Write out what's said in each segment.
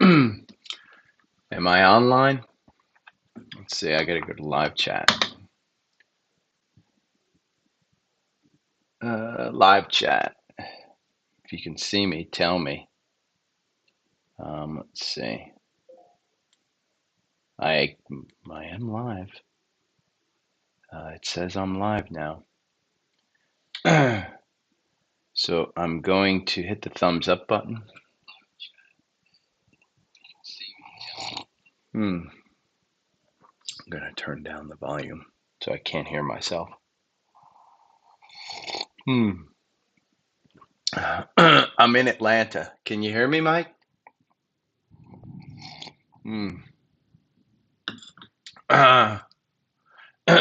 Am I online? Let's see, I gotta go to live chat. Live chat. If you can see me, tell me. Let's see. I am live. It says I'm live now. So I'm going to hit the thumbs up button. I'm gonna turn down the volume so I can't hear myself. I'm in Atlanta. Can you hear me, Mike?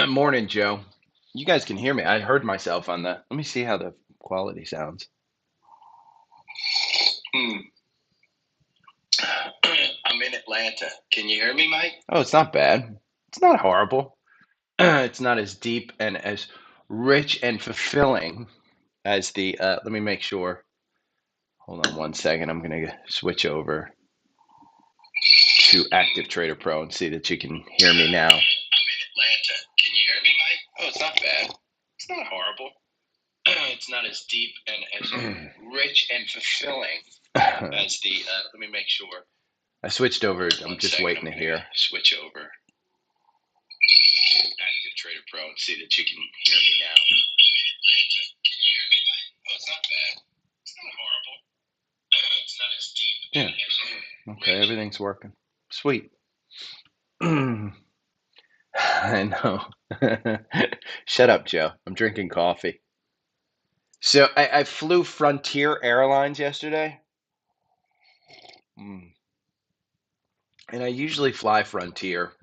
Morning, Joe. You guys can hear me. I heard myself on the. Let me see how the quality sounds. I'm in Atlanta. Can you hear me, Mike? Oh, it's not bad. It's not horrible. It's not as deep and as rich and fulfilling as the. Let me make sure. Hold on one second. I'm going to switch over to Active Trader Pro and see that you can hear me now. I'm in Atlanta. Can you hear me, Mike? Oh, it's not bad. It's not horrible. It's not as deep and as rich and fulfilling as the. Let me make sure. I switched over. I'm just waiting to hear. Switch over. Active Trader Pro and see that you can hear me now. I'm in Atlanta. Can you hear me, Mike? Oh, it's not bad. It's not horrible. It's not as deep. Yeah. Okay, everything's working. Sweet. I know. Shut up, Joe. I'm drinking coffee. So I flew Frontier Airlines yesterday. And I usually fly Frontier.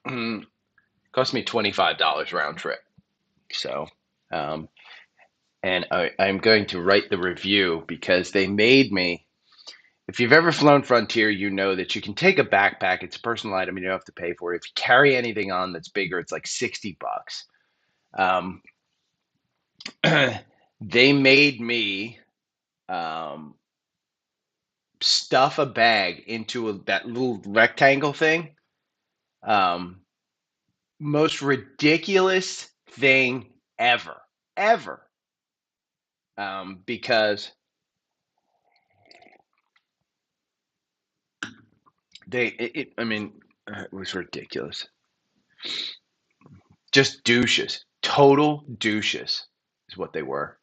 Cost me $25 round trip. So, and I'm going to write the review because they made me. If you've ever flown Frontier, you know that you can take a backpack. It's a personal item. You don't have to pay for it. If you carry anything on that's bigger, it's like $60. They made me stuff a bag into that little rectangle thing. Most ridiculous thing ever. Because it was ridiculous. Just douches. Total douches is what they were.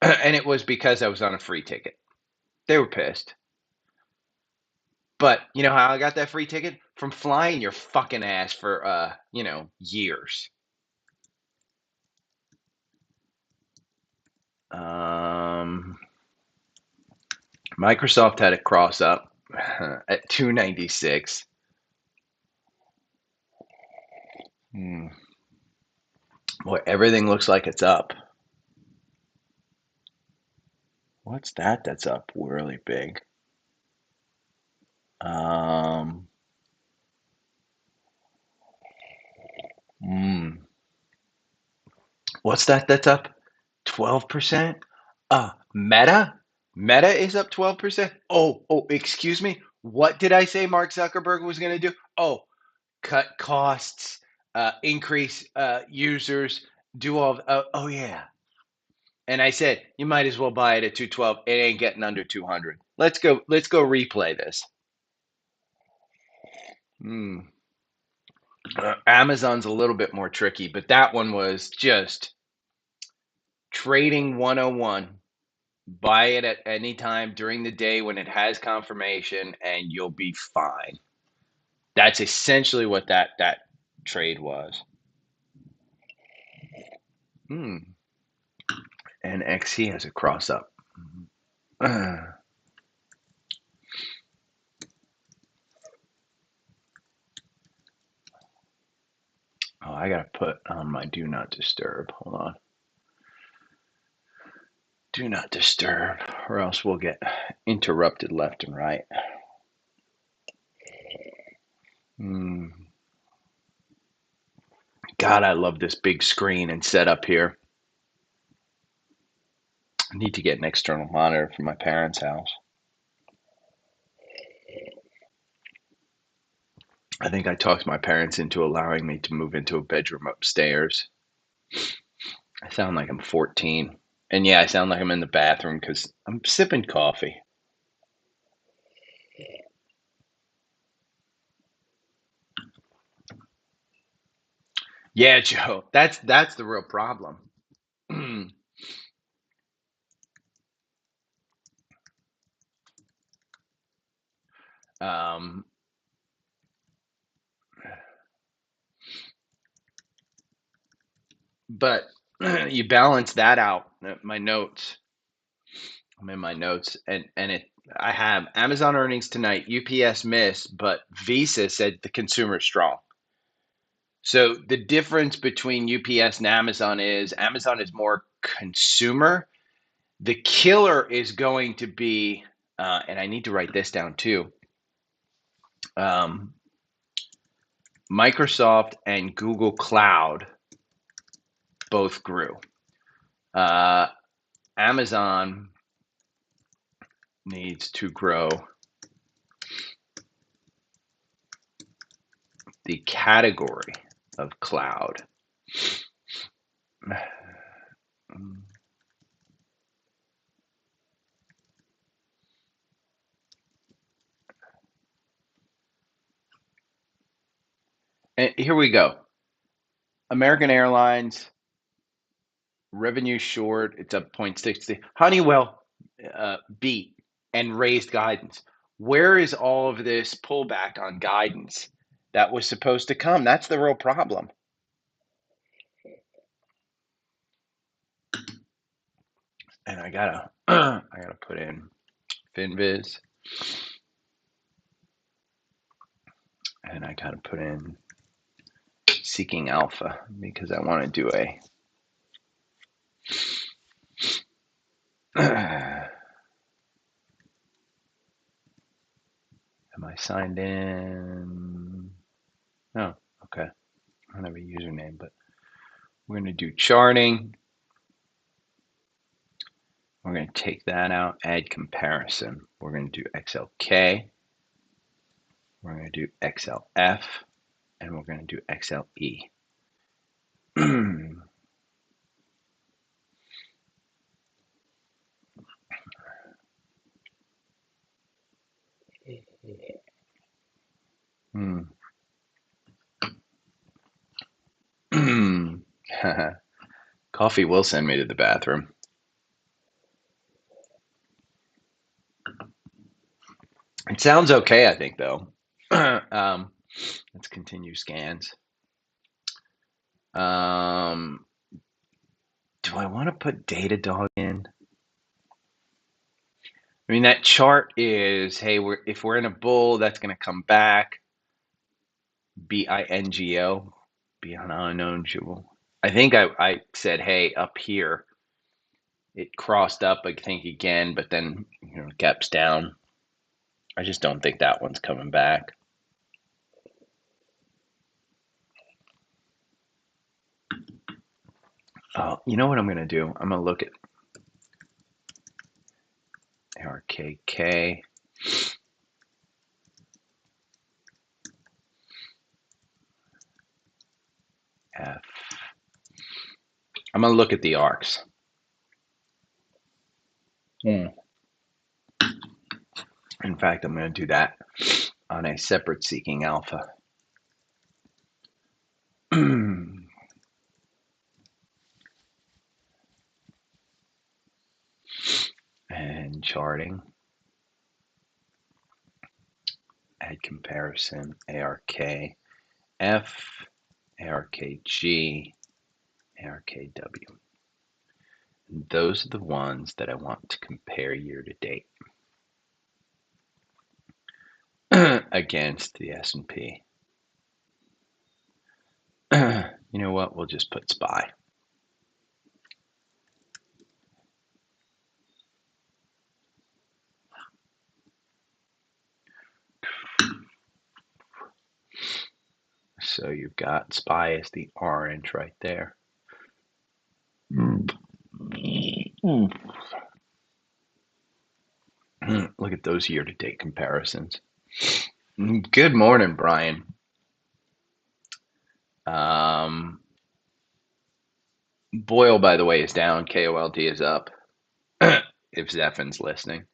And it was because I was on a free ticket. They were pissed. But you know how I got that free ticket? From flying your fucking ass for, years. Microsoft had a cross up at 296. Boy, everything looks like it's up. What's that that's up really big? What's that that's up 12%? Meta? Meta is up 12%? Oh, excuse me. What did I say Mark Zuckerberg was going to do? Oh, cut costs, increase users, do all. Oh yeah. And I said you might as well buy it at 212. It ain't getting under 200. Let's go replay this. Amazon's a little bit more tricky, but that one was just trading 101. Buy it at any time during the day when it has confirmation, and you'll be fine. That's essentially what that trade was. NXC has a cross up. Oh, I gotta put on my do not disturb. Hold on. Do not disturb, or else we'll get interrupted left and right. God, I love this big screen and setup here. I need to get an external monitor for my parents' house. I think I talked my parents into allowing me to move into a bedroom upstairs. I sound like I'm 14. And yeah, I sound like I'm in the bathroom because I'm sipping coffee. Yeah, Joe, that's the real problem. um, but you balance that out. My notes. I'm in my notes, and I have Amazon earnings tonight. UPS missed, but Visa said the consumer's strong. So the difference between UPS and Amazon is more consumer. The killer is going to be, and I need to write this down too. Microsoft and Google Cloud both grew. Amazon needs to grow the category of cloud. And here we go. American Airlines revenue short. It's up 0.60. Honeywell beat and raised guidance. Where is all of this pullback on guidance that was supposed to come? That's the real problem. And I gotta put in FinViz, and I gotta put in Seeking Alpha because I want to do a am I signed in? No, okay. I don't have a username, but we're going to do charting. We're going to take that out, add comparison. We're going to do XLK. We're going to do XLF, and we're going to do XLE. Coffee will send me to the bathroom. It sounds okay, I think, though. Let's continue scans. Do I want to put Datadog in? I mean, that chart is, hey, if we're in a bull, that's going to come back. BINGO, beyond unknown jewel. I think I said, hey, up here. It crossed up, I think, again, but then gaps down. I just don't think that one's coming back. You know what I'm going to do? I'm going to look at ARKK. F. I'm going to look at the arcs. In fact, I'm going to do that on a separate Seeking Alpha. And charting. Add comparison, ARKF, ARKG, ARKW. And those are the ones that I want to compare year to date against the S&P. You know what? We'll just put SPY. So you've got SPY as the orange right there. Look at those year-to-date comparisons. Good morning, Brian. Boyle, by the way, is down. KOLD is up. If Zephin's listening.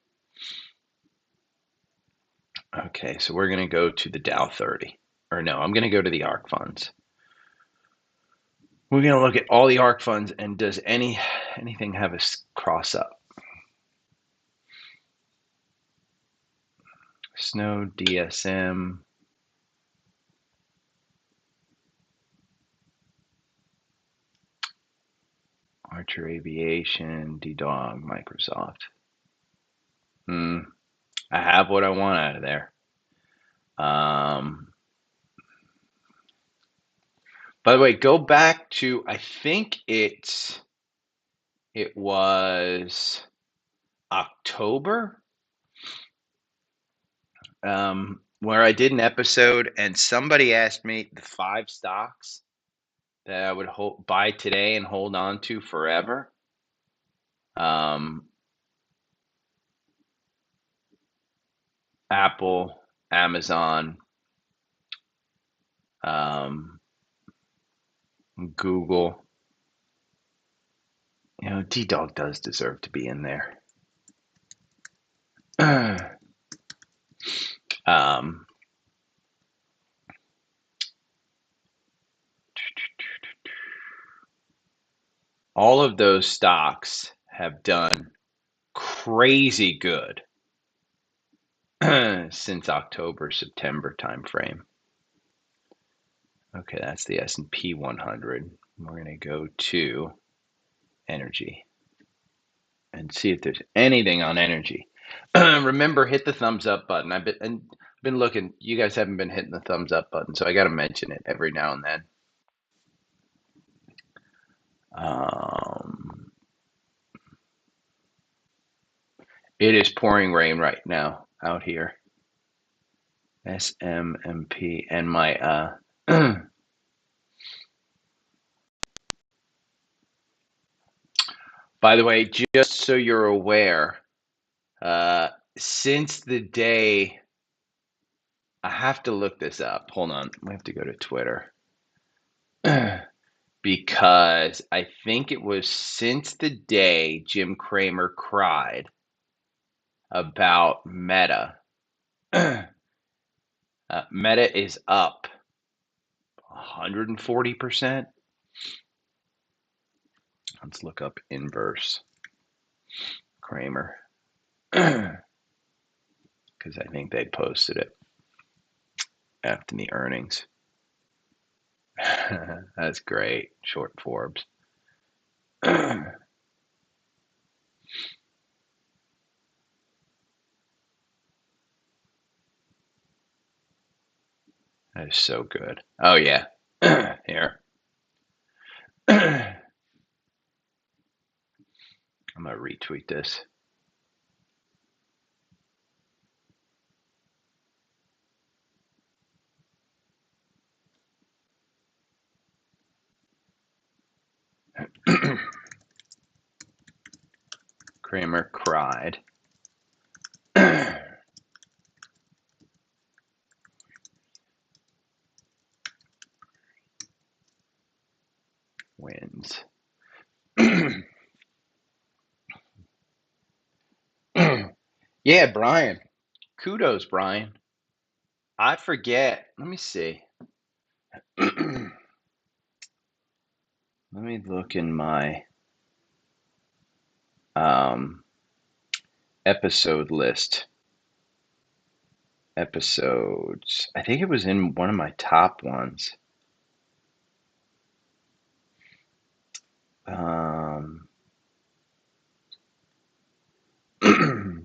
Okay, so we're going to go to the Dow 30. Or no, I'm going to go to the ARK funds. We're going to look at all the ARK funds, and does anything have a cross up? Snow, DSM, Archer Aviation, D-Dog, Microsoft. I have what I want out of there. By the way, go back to, I think it was October, where I did an episode and somebody asked me the 5 stocks that I would buy today and hold on to forever. Apple, Amazon, Google. You know, D-Dog does deserve to be in there. All of those stocks have done crazy good since October, September timeframe. Okay, that's the S&P 100. We're going to go to energy and see if there's anything on energy. Remember, hit the thumbs up button. I've been looking. You guys haven't been hitting the thumbs up button, so I got to mention it every now and then. It is pouring rain right now out here. SMMP and my by the way, just so you're aware, since the day, I have to look this up. Hold on, we have to go to Twitter because I think it was since the day Jim Cramer cried about Meta. Meta is up 140%. Let's look up inverse Cramer because I think they posted it after the earnings. That's great. Short Forbes. That is so good. Oh, yeah. Here. I'm going to retweet this. Kramer cried. Wins. Yeah, Brian. Kudos, Brian. I forget. Let me see. Let me look in my episode list. Episodes. I think it was in one of my top ones.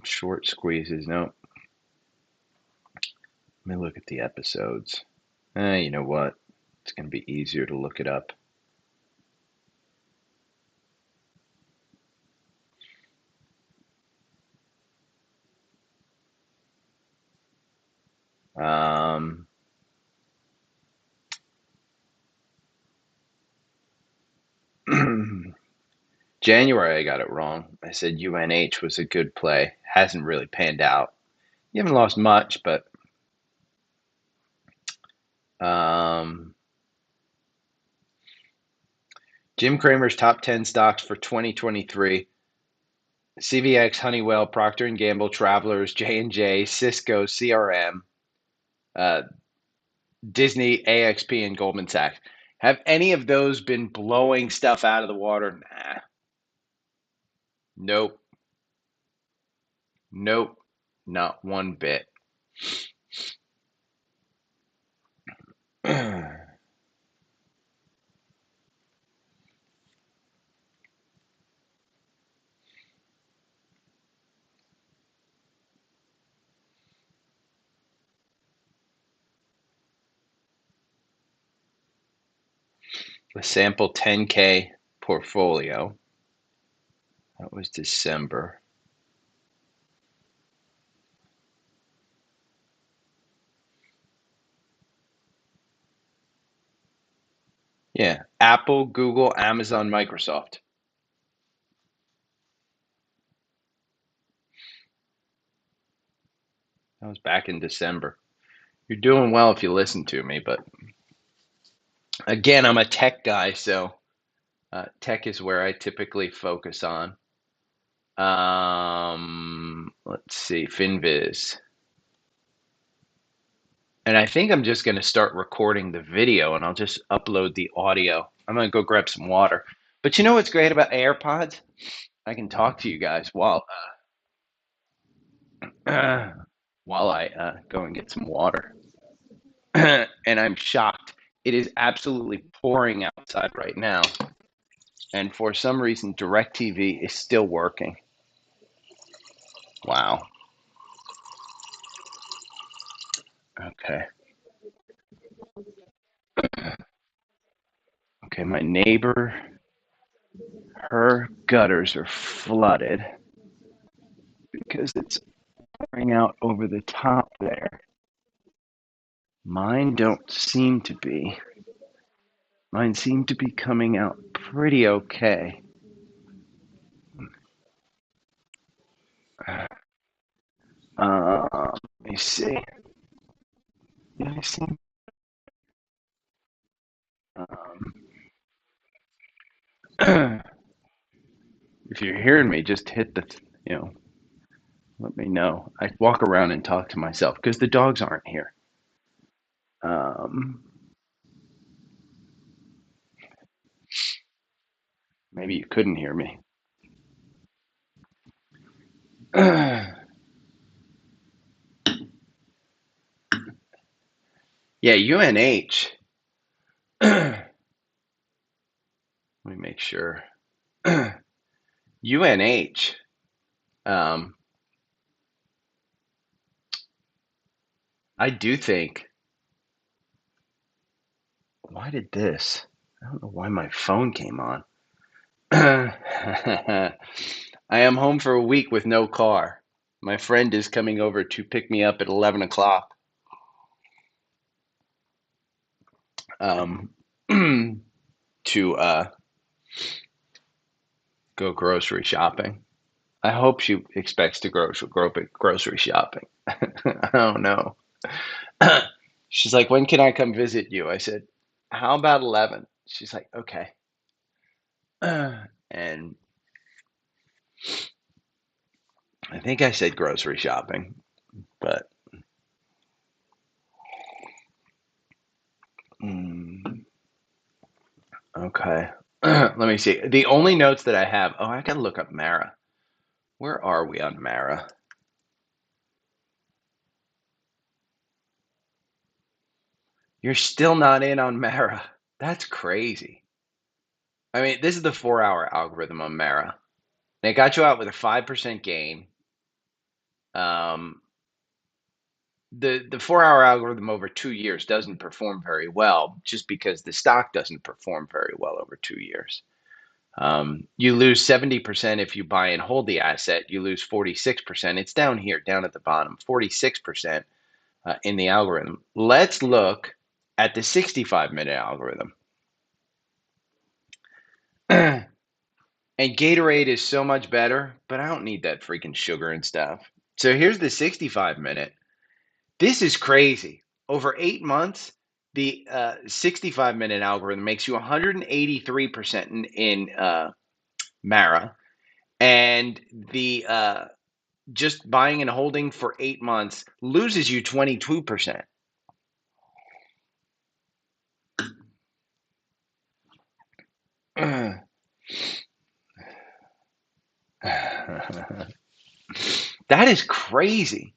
Short squeezes. No. Let me look at the episodes. You know what? It's going to be easier to look it up. January, I got it wrong. I said UNH was a good play. Hasn't really panned out. You haven't lost much, but Jim Cramer's top 10 stocks for 2023. CVX, Honeywell, Procter & Gamble, Travelers, J&J, Cisco, CRM, Disney, AXP, and Goldman Sachs. Have any of those been blowing stuff out of the water? Nah. Nope. Nope. Not one bit. The sample 10K portfolio. That was December. Yeah. Apple, Google, Amazon, Microsoft. That was back in December. You're doing well if you listen to me, but again, I'm a tech guy, so tech is where I typically focus on. Let's see, FinViz. And I think I'm just going to start recording the video and I'll just upload the audio. I'm going to go grab some water. But you know what's great about AirPods? I can talk to you guys while I go and get some water. And I'm shocked. It is absolutely pouring outside right now. And for some reason, DirecTV is still working. Wow. Okay. Okay, my neighbor, her gutters are flooded because it's pouring out over the top there. Mine don't seem to be. Mine seem to be coming out pretty okay. Let me see. Yeah, I see. If you're hearing me, just hit the, let me know. I walk around and talk to myself because the dogs aren't here. Maybe you couldn't hear me. Yeah, UNH. Let me make sure. UNH. I do think. Why did this? I don't know why my phone came on. I am home for a week with no car. My friend is coming over to pick me up at 11 o'clock to go grocery shopping. I hope she expects to go grocery shopping. I don't know. She's like, when can I come visit you? I said, how about 11? She's like, okay. And I think I said grocery shopping, but okay. Let me see. The only notes that I have, I gotta look up Mara. Where are we on Mara? You're still not in on Mara. That's crazy. I mean, this is the 4-hour algorithm on Mara. They got you out with a 5% gain. The 4-hour algorithm over 2 years doesn't perform very well just because the stock doesn't perform very well over 2 years. You lose 70% if you buy and hold the asset. You lose 46%. It's down here, down at the bottom, 46% in the algorithm. Let's look at the 65-minute algorithm. And Gatorade is so much better, but I don't need that freaking sugar and stuff. So here's the 65-minute. This is crazy. Over 8 months, the 65-minute algorithm makes you 183% in Mara, and the just buying and holding for 8 months loses you 22%. That is crazy.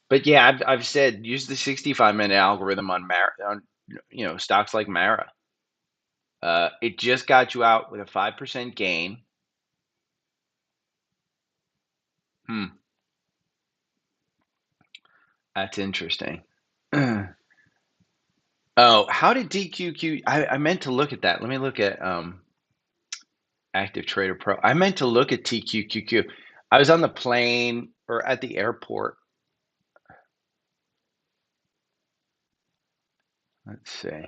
But yeah, I've said use the 65-minute algorithm on Mara, on stocks like Mara. It just got you out with a 5% gain. That's interesting. Oh, how did TQQ? I meant to look at that. Let me look at Active Trader Pro. I meant to look at TQQQ. I was on the plane or at the airport. Let's see.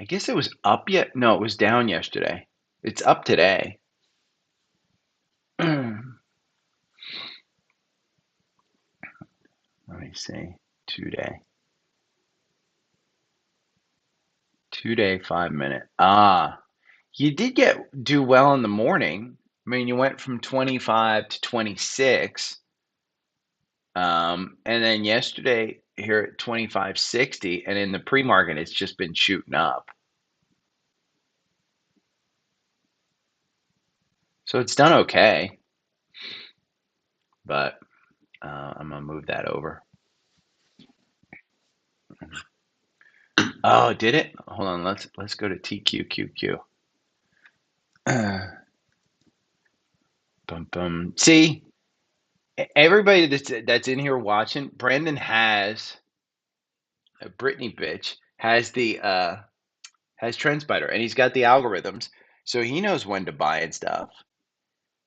I guess it was up yet. No, it was down yesterday. It's up today. Let me see. 2 day. 2 day, 5 minute. You did do well in the morning. I mean, you went from 25 to 26. And then yesterday here at 25.60, and in the pre-market, it's just been shooting up. So it's done okay, but I'm gonna move that over. Oh, did it? Hold on. Let's go to TQQQ. See, everybody that's in here watching, Brandon has a Brittany bitch has the has TrendSpider, and he's got the algorithms, so he knows when to buy and stuff.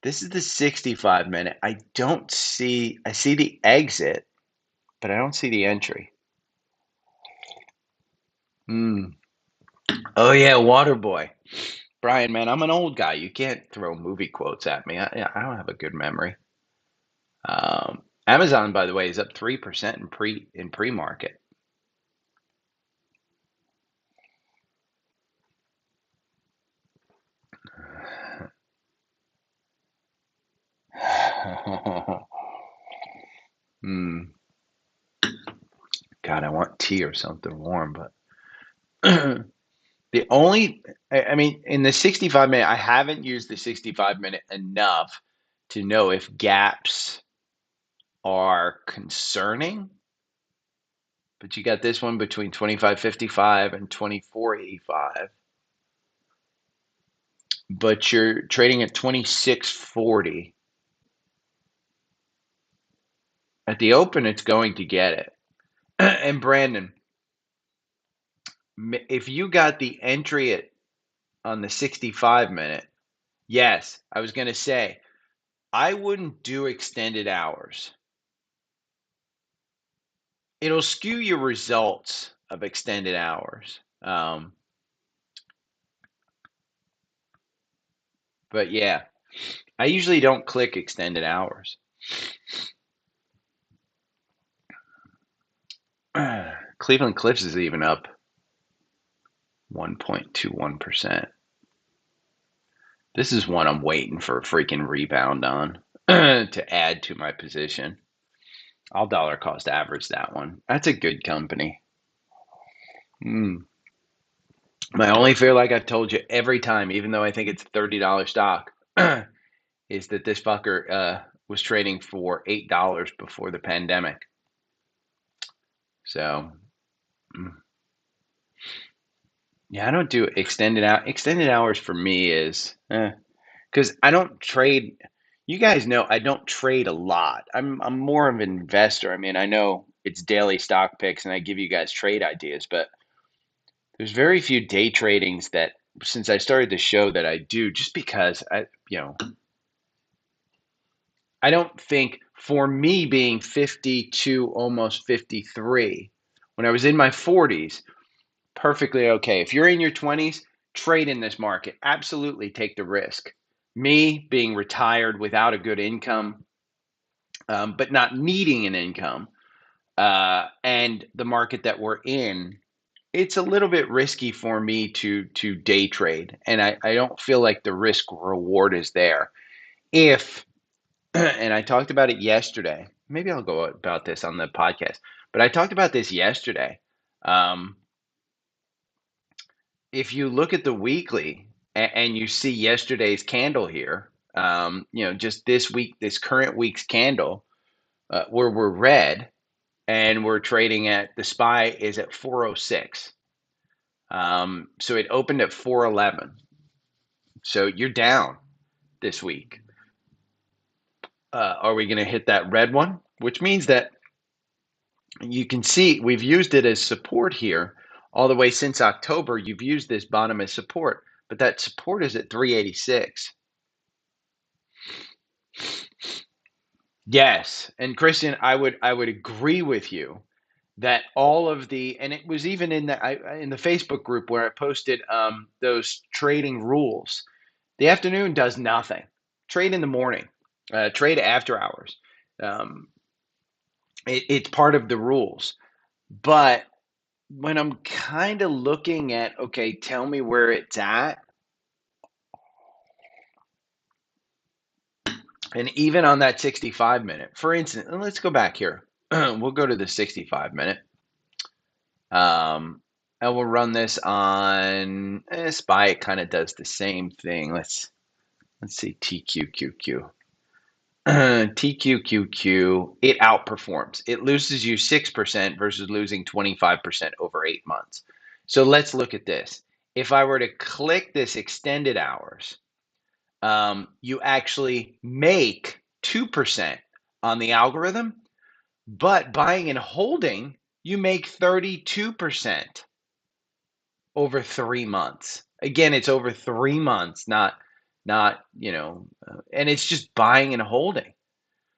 This is the 65-minute. I see the exit, but I don't see the entry. Oh yeah, Waterboy. Brian, man, I'm an old guy. You can't throw movie quotes at me. I don't have a good memory. Amazon, by the way, is up 3% in pre-market. God, I want tea or something warm, but I mean, in the 65-minute, I haven't used the 65-minute enough to know if gaps are concerning. But you got this one between 25.55 and 24.85. But you're trading at 26.40. At the open, it's going to get it. And Brandon, if you got the entry on the 65-minute, yes, I was going to say, I wouldn't do extended hours. It'll skew your results of extended hours. But yeah, I usually don't click extended hours. Cleveland Cliffs is even up 1.21%. This is one I'm waiting for a freaking rebound on to add to my position. I'll dollar cost average that one. That's a good company. My only fear, like I've told you every time, even though I think it's a $30 stock, is that this fucker was trading for $8 before the pandemic. So, yeah, I don't do extended hours for me is because I don't trade. You guys know I don't trade a lot. I'm more of an investor. I mean, I know it's daily stock picks and I give you guys trade ideas, but there's very few day tradings that since I started the show that I do just because I don't think for me being 52, almost 53, when I was in my 40s, perfectly okay. If you're in your 20s, trade in this market. Absolutely take the risk. Me being retired without a good income, but not needing an income, and the market that we're in, it's a little bit risky for me to day trade, and I don't feel like the risk reward is there. If and I talked about it yesterday. Maybe I'll go about this on the podcast, but I talked about this yesterday. Um, if you look at the weekly and you see yesterday's candle here, just this week, this current week's candle, where we're red and we're trading at the SPY is at 406. So it opened at 411. So you're down this week. Are we going to hit that red one? Which means that you can see we've used it as support here all the way since October. You've used this bottom as support, but that support is at 386. Yes, and Christian, I would agree with you that all of the, and it was even in the Facebook group where I posted those trading rules. The afternoon does nothing. Trade in the morning, trade after hours. Um, it's part of the rules. But when I'm kind of looking at, okay, tell me where it's at, and even on that 65 minute, for instance, and let's go back here. We'll go to the 65 minute. And we'll run this on SPY. It kind of does the same thing. Let's see TQQQ. TQQQ, it outperforms. It loses you 6% versus losing 25% over 8 months. So let's look at this. If I were to click this extended hours, you actually make 2% on the algorithm, but buying and holding, you make 32% over 3 months. Again, it's over 3 months, not and it's just buying and holding.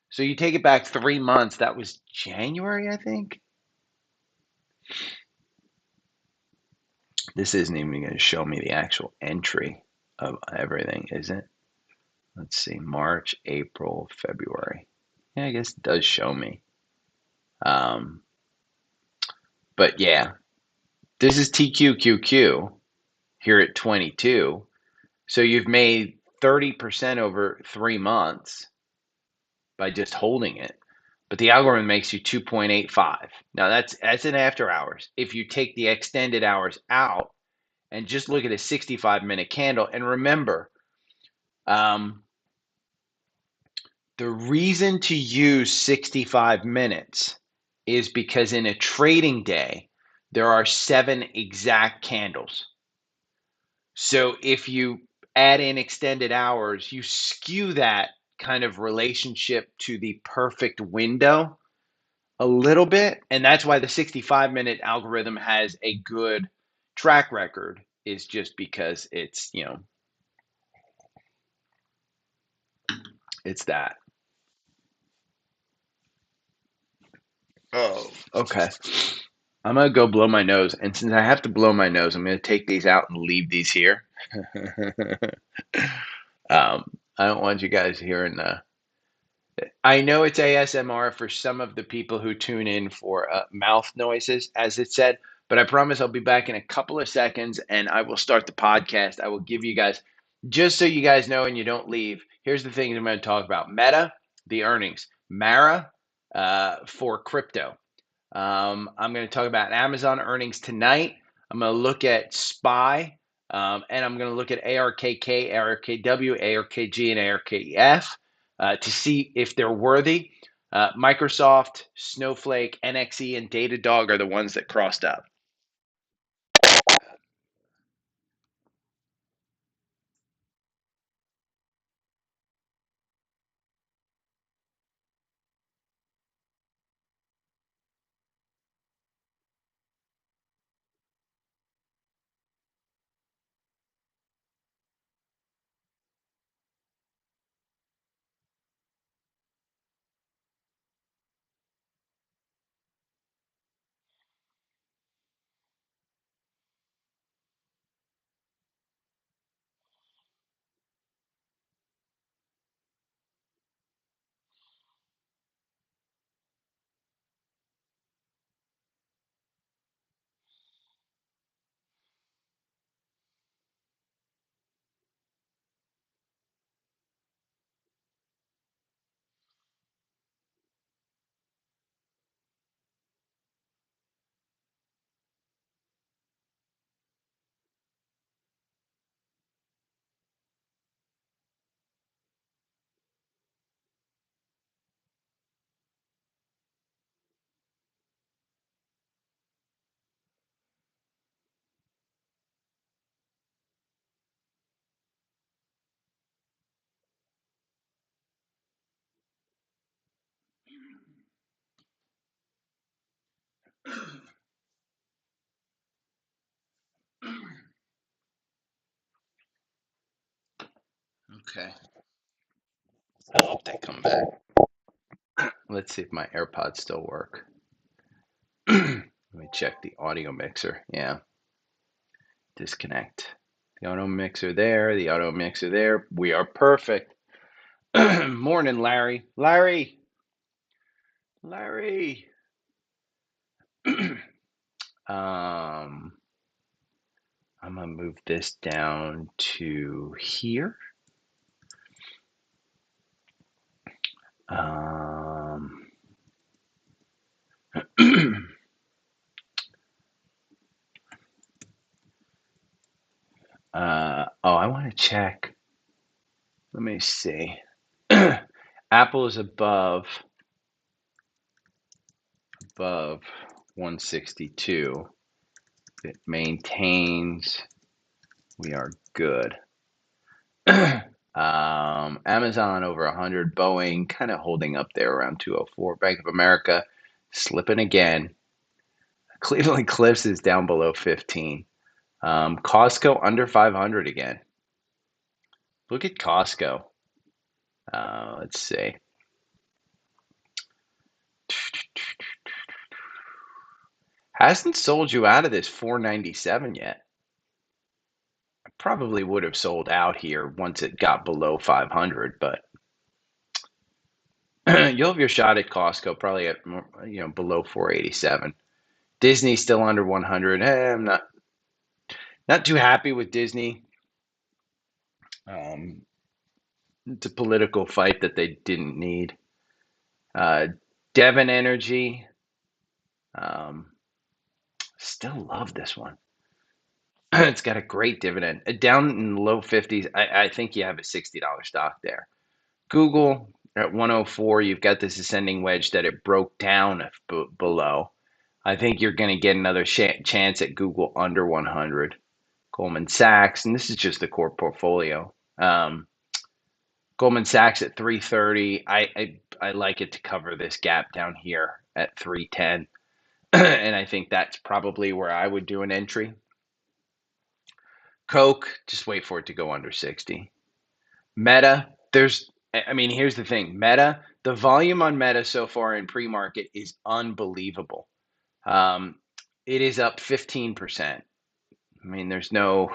So you take it back 3 months. That was January, I think. This isn't even going to show me the actual entry of everything, is it? Let's see, March, April, February. Yeah, I guess it does show me. But yeah, this is TQQQ here at 22. So you've made 30% over 3 months by just holding it. But the algorithm makes you 2.85. Now that's in after hours. If you take the extended hours out and just look at a 65-minute candle, and remember, the reason to use 65 minutes is because in a trading day, there are 7 exact candles. So if you add in extended hours, you skew that kind of relationship to the perfect window a little bit. And that's why the 65-minute algorithm has a good track record, is just because it's that. Oh, okay. I'm gonna go blow my nose, and since I have to blow my nose, I'm gonna take these out and leave these here. I don't want you guys hearing. I know it's ASMR for some of the people who tune in for mouth noises, as it said, but I promise I'll be back in a couple of seconds, and I will start the podcast. I will give you guys, just so you guys know and you don't leave. Here's the things I'm going to talk about: Meta, the earnings; Mara, for crypto. I'm going to talk about Amazon earnings tonight. I'm going to look at SPY, and I'm going to look at ARKK, ARKW, ARKG, and ARKF to see if they're worthy. Microsoft, Snowflake, NXE, and Datadog are the ones that crossed up. Okay. I hope they come back. Let's see if my AirPods still work. Let me check the audio mixer. Yeah. Disconnect. The auto mixer there. The auto mixer there. We are perfect. Morning, Larry. Larry. Larry. I'm gonna move this down to here. I want to check. Let me see. Apple is above 162. It maintains. We are good. Amazon over 100. Boeing kind of holding up there around 204. Bank of America slipping again. Cleveland Cliffs is down below 15. Costco under 500 again. Look at Costco. Let's see. Hasn't sold you out of this 497 yet. I probably would have sold out here once it got below 500, but you'll have your shot at Costco probably at below 487. Disney still under 100. I'm not too happy with Disney. It's a political fight that they didn't need. Devon Energy. Still love this one. It's got a great dividend. Down in the low 50s, I think you have a $60 stock there. Google at 104, you've got this ascending wedge that it broke down below. I think you're going to get another chance at Google under 100. Goldman Sachs, and this is just the core portfolio. Goldman Sachs at 330. I like it to cover this gap down here at 310. And I think that's probably where I would do an entry. Coke, just wait for it to go under 60. Meta, here's the thing. Meta, the volume on Meta so far in pre-market is unbelievable. It is up 15%. I mean, there's no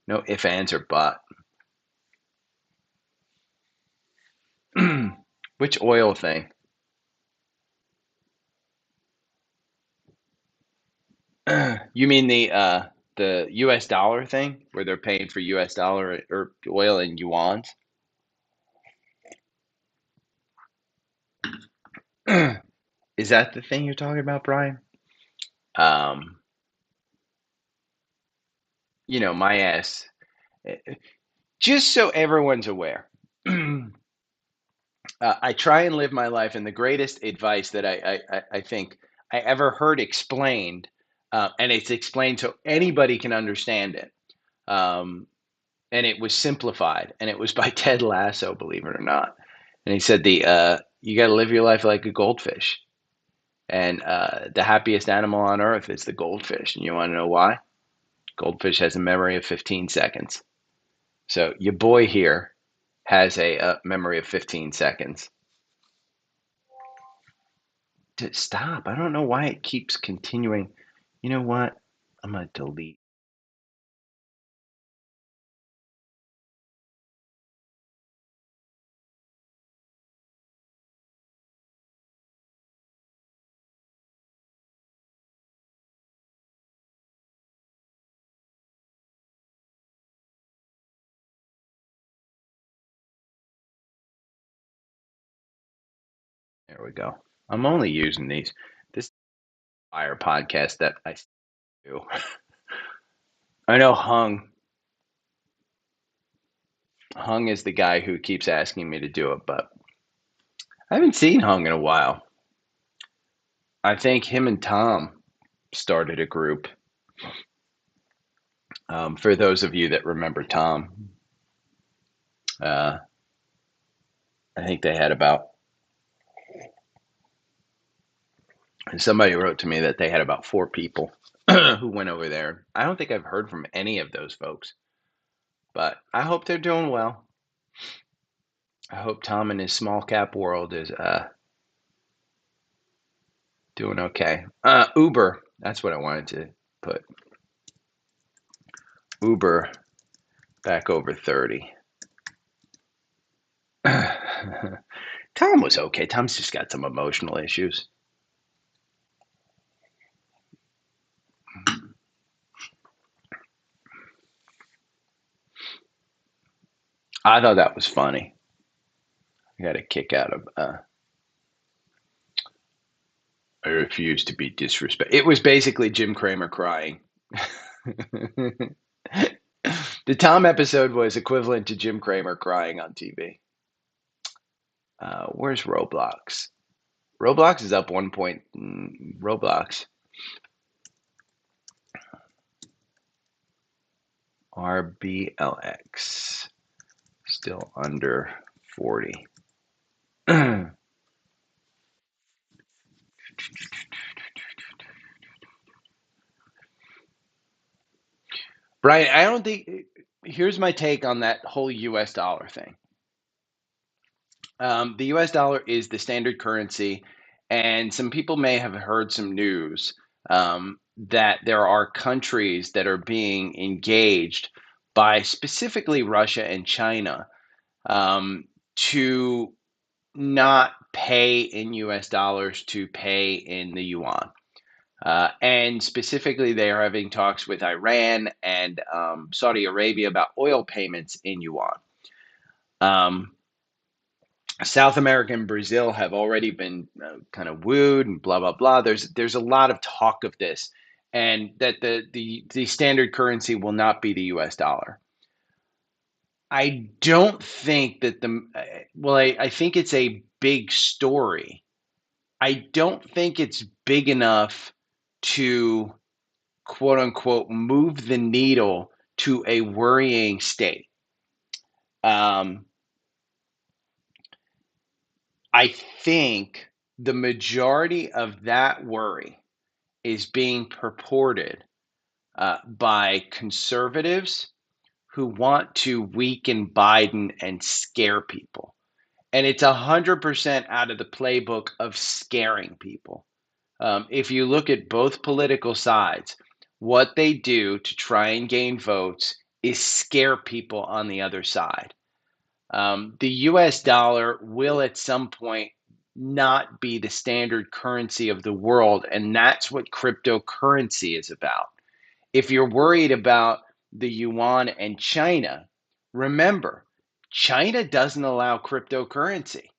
if, ands, or but. Which oil thing? You mean the US dollar thing where they're paying for US dollar or oil in yuans? Is that the thing you're talking about, Brian? My ass. Just so everyone's aware, I try and live my life, and the greatest advice that I think I ever heard explained, and it's explained so anybody can understand it, and it was simplified, and it was by Ted Lasso, believe it or not. And he said you got to live your life like a goldfish, and the happiest animal on earth is the goldfish. And you want to know why? Goldfish has a memory of 15 seconds. So your boy here has a memory of 15 seconds. Stop. I don't know why it keeps continuing. You know what? I'm going to delete. There we go. I'm only using these. This fire podcast that I do. I know Hung is the guy who keeps asking me to do it, but I haven't seen Hung in a while. I think him and Tom started a group. For those of you that remember Tom, I think they had about, somebody wrote to me that they had about 4 people who went over there. I don't think I've heard from any of those folks, but I hope they're doing well. I hope Tom in his small cap world is doing okay. Uber, that's what I wanted to put. Uber back over 30. Tom was okay. Tom's just got some emotional issues. I thought that was funny. I got a kick out of I refuse to be disrespected. It was basically Jim Cramer crying. The Tom episode was equivalent to Jim Cramer crying on TV. Where's Roblox? Roblox is up 1 point. Roblox. RBLX. Still under 40. Brian, I don't think. Here's my take on that whole US dollar thing. The US dollar is the standard currency, and some people may have heard some news that there are countries that are being engaged by specifically Russia and China to not pay in US dollars, to pay in the yuan. And specifically, they are having talks with Iran and Saudi Arabia about oil payments in yuan. South America and Brazil have already been kind of wooed and blah blah blah. There's a lot of talk of this, and that the standard currency will not be the U.S. dollar. I don't think that I think it's a big story. I don't think it's big enough to quote unquote move the needle to a worrying state. I think the majority of that worry is being purported by conservatives who want to weaken Biden and scare people. And it's 100% out of the playbook of scaring people. If you look at both political sides, what they do to try and gain votes is scare people on the other side. The US dollar will at some point not be the standard currency of the world, and that's what cryptocurrency is about. If you're worried about the yuan and China, remember, China doesn't allow cryptocurrency.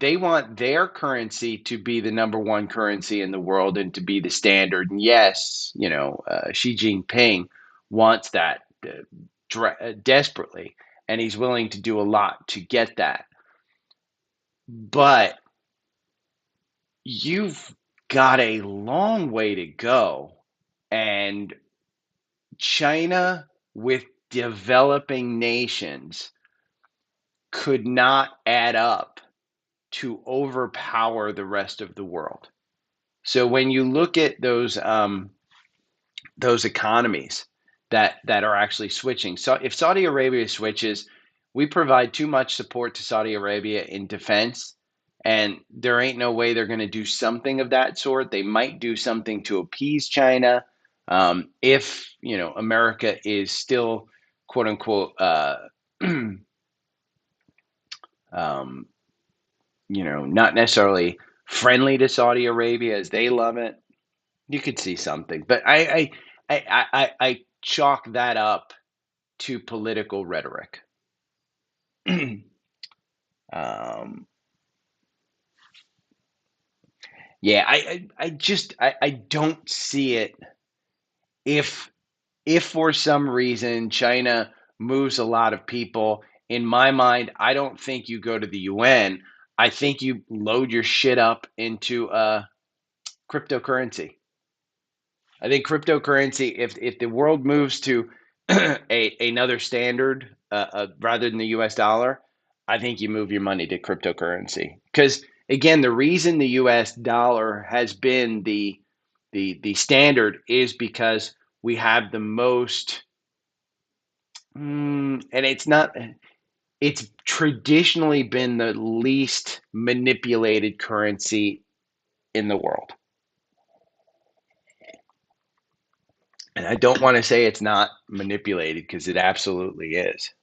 They want their currency to be the number one currency in the world and to be the standard. And yes, Xi Jinping wants that desperately, and he's willing to do a lot to get that. But you've got a long way to go, and China with developing nations could not add up to overpower the rest of the world. So when you look at those economies that are actually switching, so if Saudi Arabia switches, we provide too much support to Saudi Arabia in defense, and there ain't no way they're going to do something of that sort. They might do something to appease China if America is still quote unquote not necessarily friendly to Saudi Arabia as they love it. You could see something, but I chalk that up to political rhetoric. Yeah, I don't see it. If for some reason China moves a lot of people, in my mind, I don't think you go to the UN. I think you load your shit up into cryptocurrency. I think cryptocurrency, if the world moves to another standard rather than the US dollar, I think you move your money to cryptocurrency. Because again, the reason the US dollar has been the standard is because we have the most, and it's traditionally been the least manipulated currency in the world. And I don't want to say it's not manipulated because it absolutely is.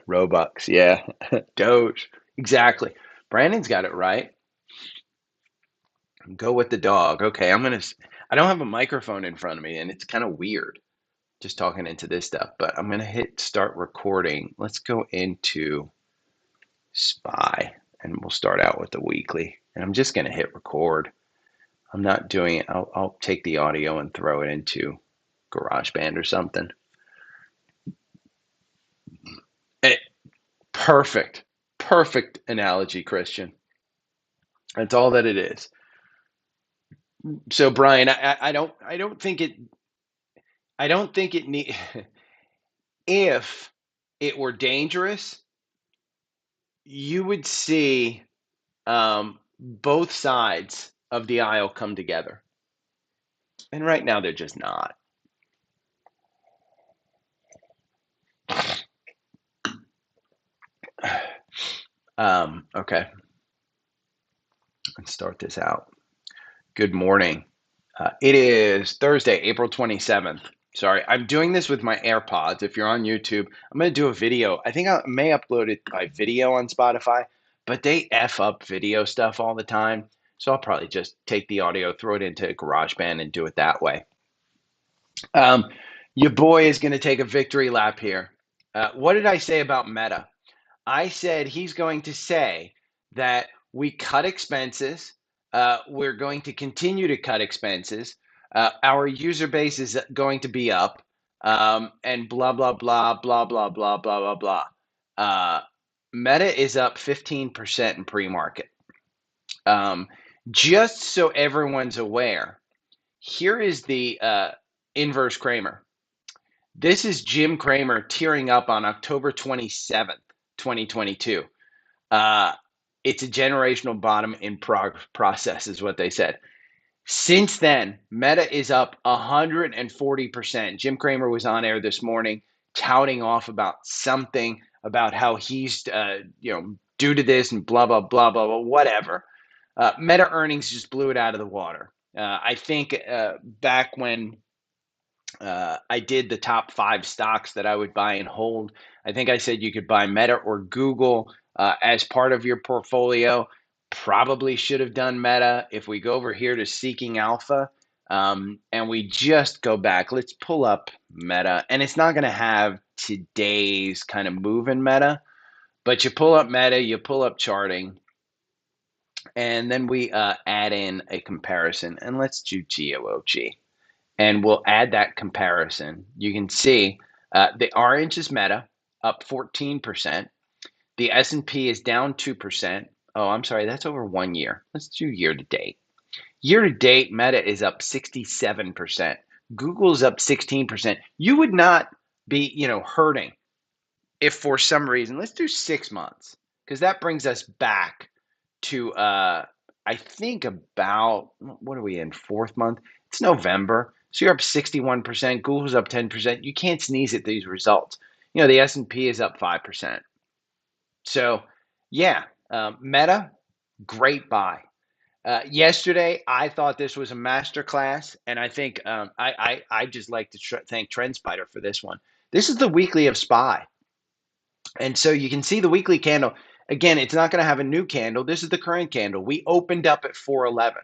Robux, yeah. Doge, exactly. Brandon's got it right. Go with the dog. Okay, I don't have a microphone in front of me, and it's kind of weird just talking into this stuff, but I'm gonna hit start recording. Let's go into SPY, and we'll start out with the weekly. And I'm just gonna hit record. I'm not doing it. I'll take the audio and throw it into GarageBand or something. Eh, perfect, perfect analogy, Christian. That's all that it is. So, Brian, I don't think it need. If it were dangerous, you would see both sides of the aisle come together, and right now they're just not. Okay, let's start this out. Good morning. It is Thursday, April 27th. Sorry, I'm doing this with my AirPods. If you're on YouTube, I'm going to do a video. I think I may upload it by video on Spotify, but they F up video stuff all the time. So I'll probably just take the audio, throw it into GarageBand, and do it that way. Your boy is going to take a victory lap here. What did I say about Meta? I said he's going to say that we cut expenses. We're going to continue to cut expenses. Our user base is going to be up, and blah, blah, blah, blah, blah, blah, blah, blah, blah. Meta is up 15% in pre-market. Just so everyone's aware, here is the inverse Kramer. This is Jim Cramer tearing up on October 27th, 2022. It's a generational bottom in process, is what they said. Since then, Meta is up 140%. Jim Cramer was on air this morning touting off about something about how he's, due to this and blah, blah, blah, blah, blah, whatever. Meta earnings just blew it out of the water. I think back when I did the top 5 stocks that I would buy and hold, I think I said you could buy Meta or Google as part of your portfolio. Probably should have done Meta. If we go over here to Seeking Alpha and we just go back, let's pull up Meta. And it's not going to have today's kind of move in Meta, but you pull up Meta, you pull up charting, and then we add in a comparison. And let's do GOOG. And we'll add that comparison. You can see the orange is Meta, up 14%. The S&P is down 2%. Oh, I'm sorry, that's over 1 year. Let's do year to date. Year to date, Meta is up 67%. Google's up 16%. You would not be, hurting if for some reason, let's do 6 months, because that brings us back to I think about, what are we in, 4th month? It's November. So you're up 61%. Google's up 10%. You can't sneeze at these results. The S&P is up 5%. So, yeah, Meta, great buy. Yesterday, I thought this was a masterclass, and I think I just like to thank TrendSpider for this one. This is the weekly of SPY. And so you can see the weekly candle. Again, it's not going to have a new candle. This is the current candle. We opened up at 411.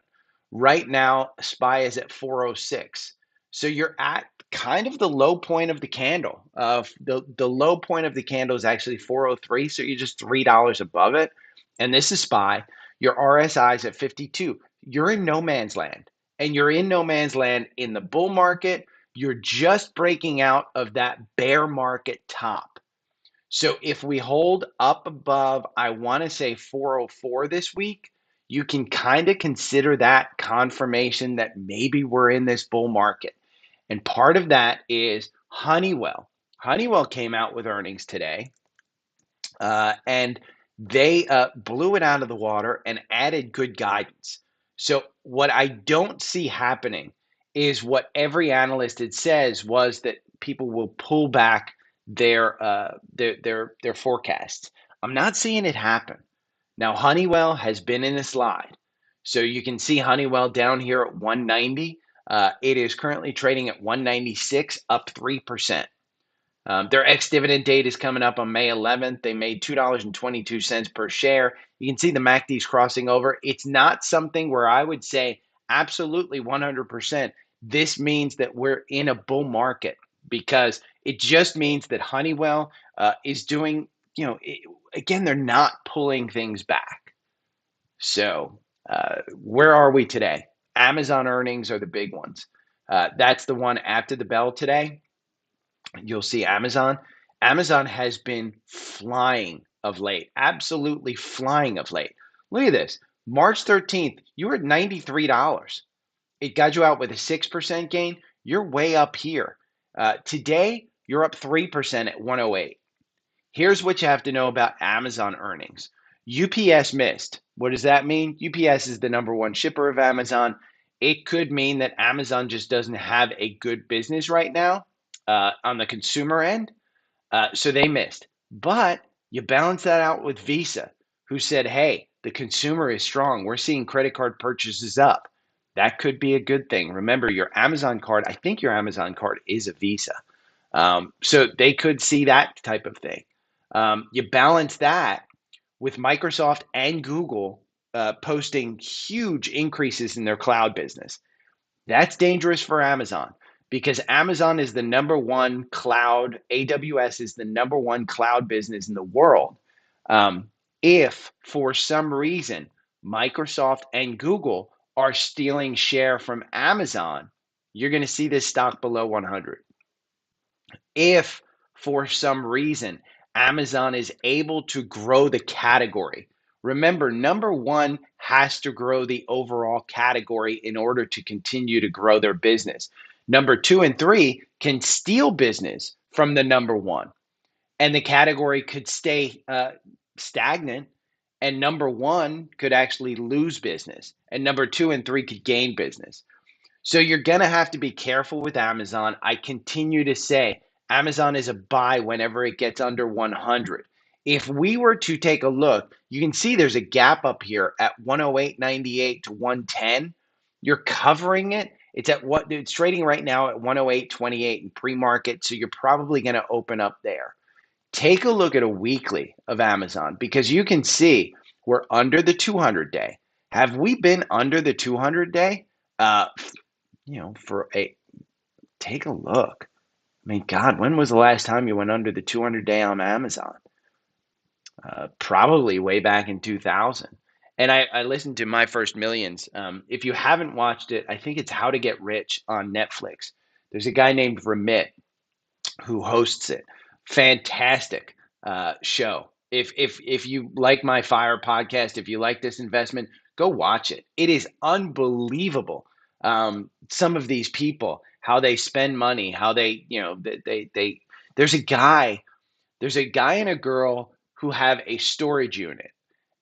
Right now, SPY is at 406. So you're at kind of the low point of the candle. The low point of the candle is actually 403. So you're just $3 above it. And this is SPY. Your RSI is at 52. You're in no man's land. And you're in no man's land in the bull market. You're just breaking out of that bear market top. So if we hold up above, I want to say 404 this week, you can kind of consider that confirmation that maybe we're in this bull market. And part of that is Honeywell. Honeywell came out with earnings today, and they blew it out of the water and added good guidance. So what I don't see happening is what every analyst had says was that people will pull back their forecasts. I'm not seeing it happen. Now Honeywell has been in a slide, so you can see Honeywell down here at 190. It is currently trading at 196, up 3%. Their ex-dividend date is coming up on May 11th. They made $2.22 per share. You can see the MACD's crossing over. It's not something where I would say absolutely 100%. This means that we're in a bull market because it just means that Honeywell is doing, again, they're not pulling things back. So where are we today? Amazon earnings are the big ones. That's the one after the bell today. You'll see Amazon. Amazon has been flying of late, absolutely flying of late. Look at this. March 13th, you were at $93. It got you out with a 6% gain. You're way up here. Today, you're up 3% at 108. Here's what you have to know about Amazon earnings. UPS missed. What does that mean? UPS is the number one shipper of Amazon. It could mean that Amazon just doesn't have a good business right now on the consumer end. So they missed. But you balance that out with Visa, who said, hey, the consumer is strong. We're seeing credit card purchases up. That could be a good thing. Remember, your Amazon card, I think your Amazon card is a Visa. So they could see that type of thing. You balance that with Microsoft and Google posting huge increases in their cloud business. That's dangerous for Amazon because Amazon is the number one cloud, AWS is the number one cloud business in the world. If for some reason Microsoft and Google are stealing share from Amazon, you're going to see this stock below 100. If for some reason Amazon is able to grow the category, remember, number one has to grow the overall category in order to continue to grow their business. Number two and three can steal business from the number one, and the category could stay stagnant, and number one could actually lose business, and number two and three could gain business. So you're going to have to be careful with Amazon. I continue to say Amazon is a buy whenever it gets under 100. If we were to take a look, you can see there's a gap up here at 108.98 to 110. You're covering it. It's trading right now at 108.28 in pre-market, so you're probably going to open up there. Take a look at a weekly of Amazon because you can see we're under the 200 day. Have we been under the 200 day? Take a look. I mean, God, when was the last time you went under the 200 day on Amazon? Probably way back in 2000. And I listened to My First Millions. If you haven't watched it, I think it's How to Get Rich on Netflix. There's a guy named Ramit who hosts it. Fantastic show. If you like my Fire podcast, if you like this investment, go watch it. It is unbelievable. Some of these people, how they spend money, how they there's a guy and a girl who have a storage unit,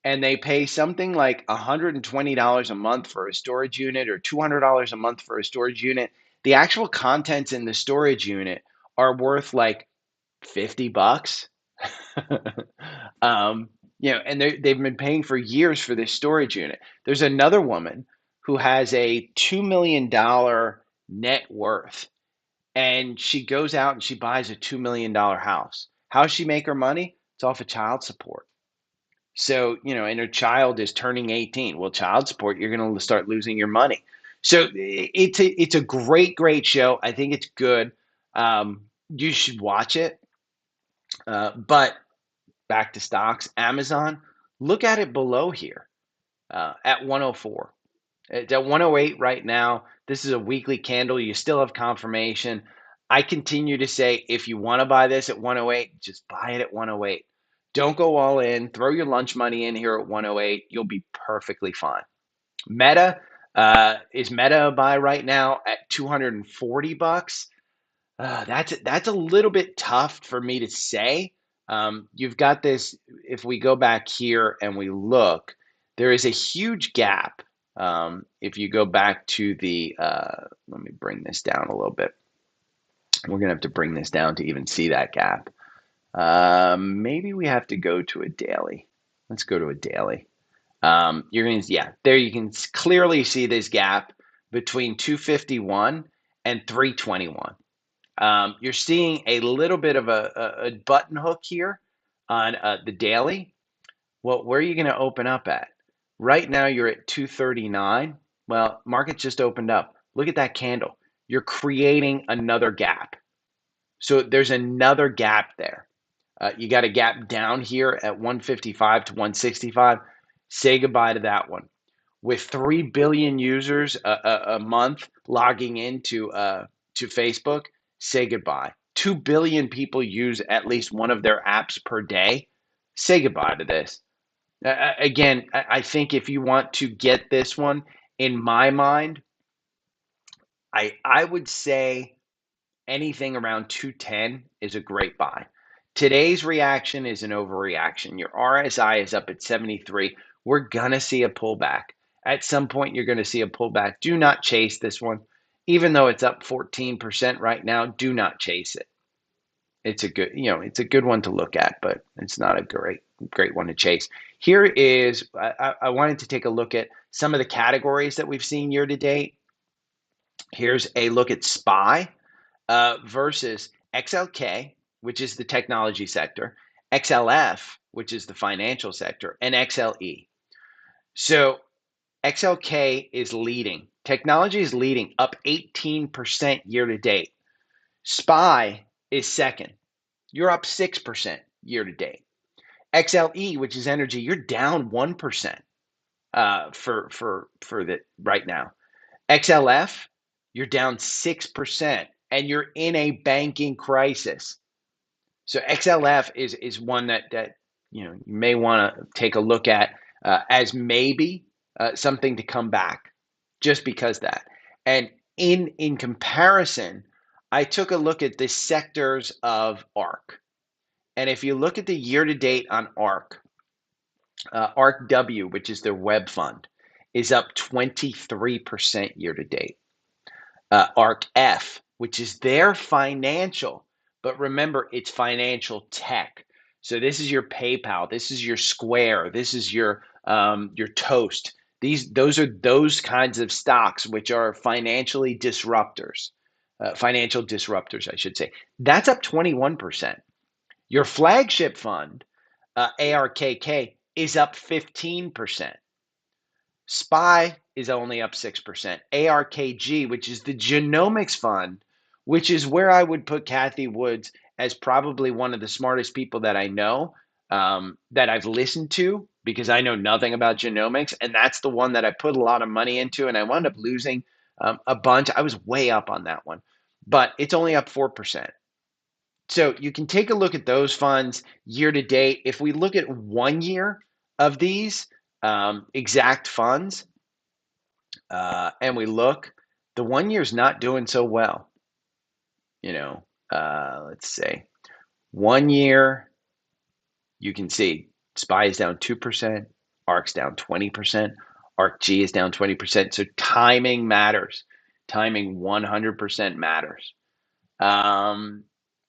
and they pay something like $120 a month for a storage unit or $200 a month for a storage unit. The actual contents in the storage unit are worth like $50. And they've been paying for years for this storage unit. There's another woman who has a $2 million net worth, and she goes out and she buys a $2 million house. How does she make her money? It's off of child support. So, and her child is turning 18. Well, child support, you're going to start losing your money. So it's a great show. I think it's good. You should watch it. But back to stocks, Amazon, look at it below here at 104. It's at 108 right now. This is a weekly candle. You still have confirmation. I continue to say if you want to buy this at 108, just buy it at 108. Don't go all in. Throw your lunch money in here at 108. You'll be perfectly fine. Meta, is Meta a buy right now at $240? That's a little bit tough for me to say. You've got this, if we go back here and we look, there is a huge gap If you go back to the, let me bring this down a little bit. We're going to have to bring this down to even see that gap. Maybe we have to go to a daily. Let's go to a daily. You're going to, yeah, there you can clearly see this gap between 251 and 321. You're seeing a little bit of a button hook here on the daily. Well, where are you going to open up at? Right now, you're at 239. Well, market just opened up. Look at that candle. You're creating another gap. So there's another gap there. You got a gap down here at 155 to 165. Say goodbye to that one. With 3 billion users a month logging into to Facebook, say goodbye. 2 billion people use at least one of their apps per day. Say goodbye to this. Again, I think if you want to get this one, in my mind, I would say anything around 210 is a great buy. Today's reaction is an overreaction. Your RSI is up at 73. We're going to see a pullback. At some point, you're going to see a pullback. Do not chase this one. Even though it's up 14% right now, do not chase it. It's a good, it's a good one to look at, but it's not a great one to chase. Here is, I wanted to take a look at some of the categories that we've seen year to date. Here's a look at SPY versus XLK, which is the technology sector, XLF, which is the financial sector, and XLE. So XLK is leading. Technology is leading, up 18% year to date. SPY is second. You're up 6% year to date. XLE, which is energy, you're down 1% for the right now. XLF, you're down 6%, and you're in a banking crisis. So XLF is one that you may want to take a look at as maybe something to come back, just because that. And in comparison, I took a look at the sectors of ARK. And if you look at the year to date on ARK, ARKW, which is their web fund, is up 23% year to date. ARKF, which is their financial, but remember, it's financial tech. So this is your PayPal, this is your Square, this is your Toast. Those are those kinds of stocks which are financial disruptors, I should say. That's up 21%. Your flagship fund, ARKK, is up 15%. SPY is only up 6%. ARKG, which is the genomics fund, which is where I would put Cathie Woods as probably one of the smartest people that I know, that I've listened to, because I know nothing about genomics. And that's the one that I put a lot of money into, and I wound up losing a bunch. I was way up on that one, but it's only up 4%. So you can take a look at those funds year to date. If we look at 1 year of these exact funds, and we look, the 1 year's not doing so well. Let's say 1 year, you can see SPY is down 2%, ARK's down 20%, ARKG is down 20%. So timing matters. Timing 100% matters.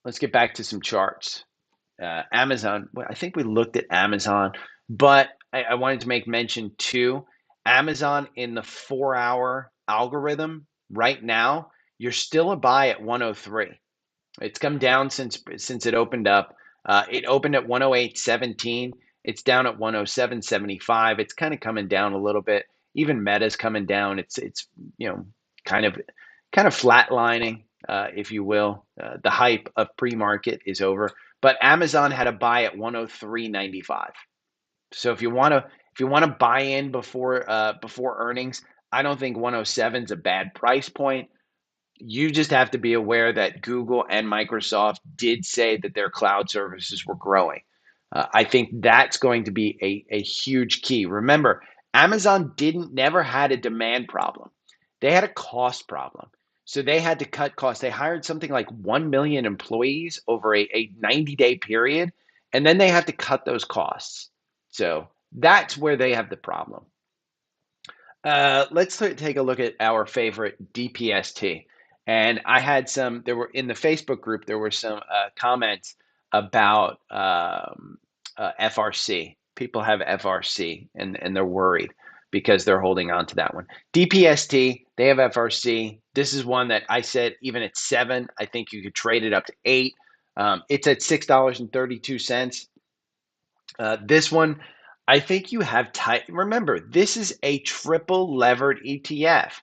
Let's get back to some charts. Amazon, I think we looked at Amazon, but I wanted to make mention too, Amazon in the 4-hour algorithm right now, you're still a buy at 103. It's come down since it opened up. It opened at 108.17. It's down at 107.75. It's kind of coming down a little bit. Even Meta's coming down. It's kind of flatlining, if you will. The hype of pre-market is over. But Amazon had a buy at 103.95. So if you want to buy in before earnings, I don't think 107 is a bad price point. You just have to be aware that Google and Microsoft did say that their cloud services were growing. I think that's going to be a huge key. Remember, Amazon never had a demand problem. They had a cost problem. So they had to cut costs. They hired something like 1 million employees over a 90-day period, and then they had to cut those costs. So that's where they have the problem. Let's take a look at our favorite DPST. And I had some, there were in the Facebook group, there were some comments about FRC. People have FRC and they're worried because they're holding on to that one. DPST, they have FRC. This is one that I said, even at 7, I think you could trade it up to 8. It's at $6.32. This one, I think you have tight. Remember, this is a triple levered ETF.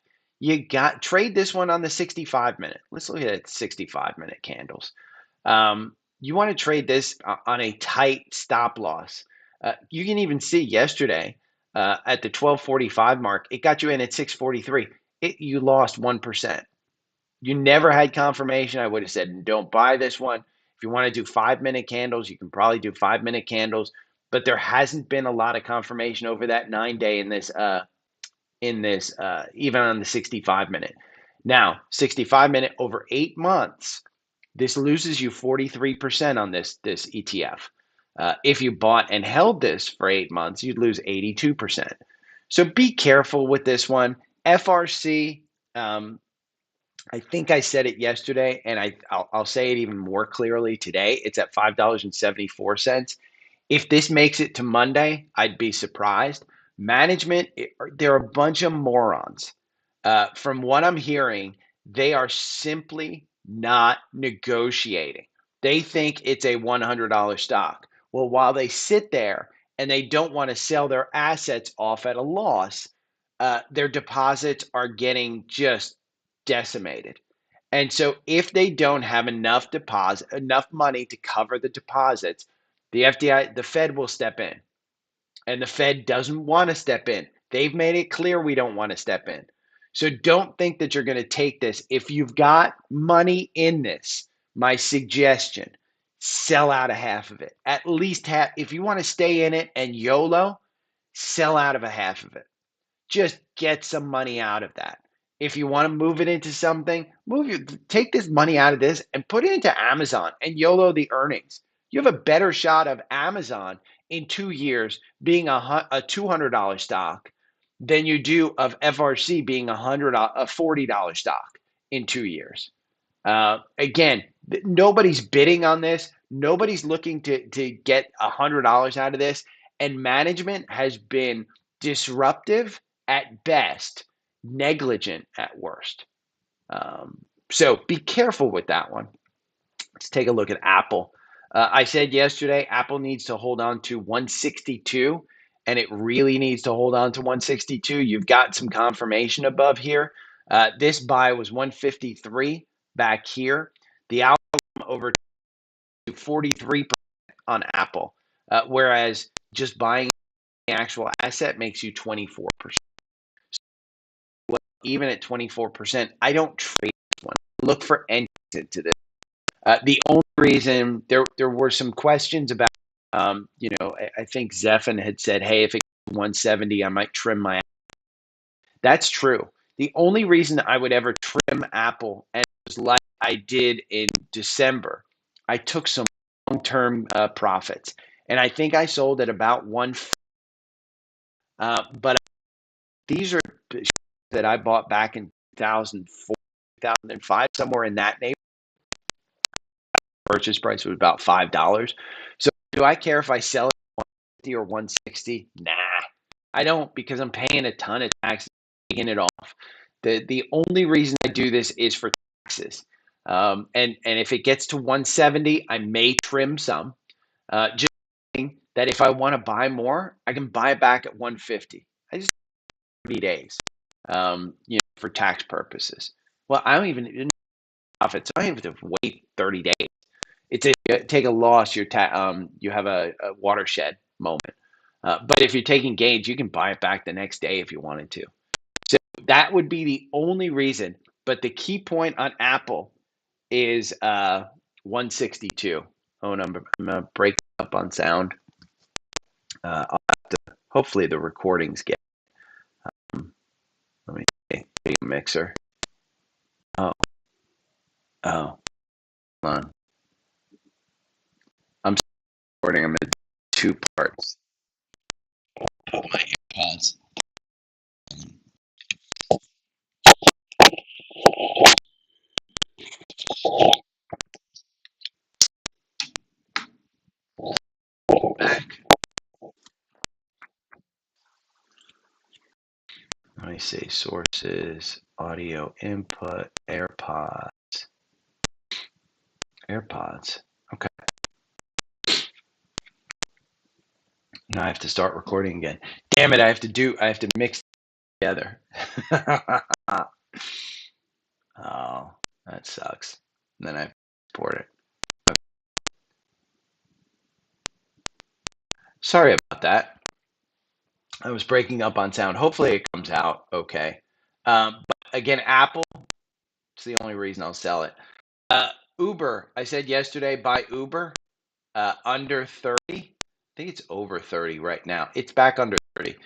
You got trade this one on the 65 minute. Let's look at 65 minute candles. You want to trade this on a tight stop loss. You can even see yesterday at the 12:45 mark, it got you in at 643. You lost 1%. You never had confirmation. I would have said, don't buy this one. If you want to do 5 minute candles, you can probably do 5 minute candles, but there hasn't been a lot of confirmation over that 9 day in this, even on the 65 minute. Now, 65 minute over 8 months, this loses you 43% on this ETF. If you bought and held this for 8 months, you'd lose 82%. So be careful with this one. FRC, I think I said it yesterday, and I'll say it even more clearly today. It's at $5.74. If this makes it to Monday, I'd be surprised. Management, they're a bunch of morons. From what I'm hearing, they are simply not negotiating. They think it's a $100 stock. Well, while they sit there and they don't want to sell their assets off at a loss, their deposits are getting just decimated. And so if they don't have enough money to cover the deposits, the Fed will step in. And the Fed doesn't want to step in. They've made it clear we don't want to step in. So don't think that you're going to take this. If you've got money in this, my suggestion, sell out a half of it. At least half. If you want to stay in it and YOLO, sell out of a half of it. Just get some money out of that. If you want to move it into something, take this money out of this and put it into Amazon and YOLO the earnings. You have a better shot of Amazon in 2 years being a $200 stock than you do of FRC being a $40 stock in 2 years. Again, nobody's bidding on this. Nobody's looking to get $100 out of this. And management has been disruptive at best, negligent at worst. So be careful with that one. Let's take a look at Apple. I said yesterday, Apple needs to hold on to 162, and it really needs to hold on to 162. You've got some confirmation above here. This buy was 153 back here. The outcome over to 43% on Apple, whereas just buying the actual asset makes you 24%. Well, even at 24%, I don't trade this one. Look for entries into this. The only reason there were some questions about, I think Zephan had said, hey, if it gets 170, I might trim my. That's true. The only reason I would ever trim Apple, and it was like I did in December, I took some long-term profits, and I think I sold at about one. But these are that I bought back in 2004, 2005, somewhere in that neighborhood. Purchase price was about $5. So do I care if I sell it at 150 or 160? Nah, I don't, because I'm paying a ton of taxes, taking it off. The only reason I do this is for taxes. And if it gets to 170, I may trim some. Just thinking that if I want to buy more, I can buy it back at 150. I just 30 days, for tax purposes. Well, I don't even profit, so I don't have to wait 30 days. It's take a loss, you have a watershed moment. But if you're taking gains, you can buy it back the next day if you wanted to. So that would be the only reason. But the key point on Apple is 162. Oh, and I'm gonna break up on sound. I'll have to, hopefully the recordings get. Let me see. Mixer. Oh, hold on. I'm recording them in 2 parts. Oh, my AirPods. see, sources, audio input, AirPods. Okay. Now I have to start recording again. Damn it, I have to mix together. Oh, that sucks. And then I export it. Okay. Sorry about that. I was breaking up on sound. Hopefully it comes out okay. But again, Apple, it's the only reason I'll sell it. Uber, I said yesterday, buy Uber under 30. I think it's over 30 right now. It's back under 30.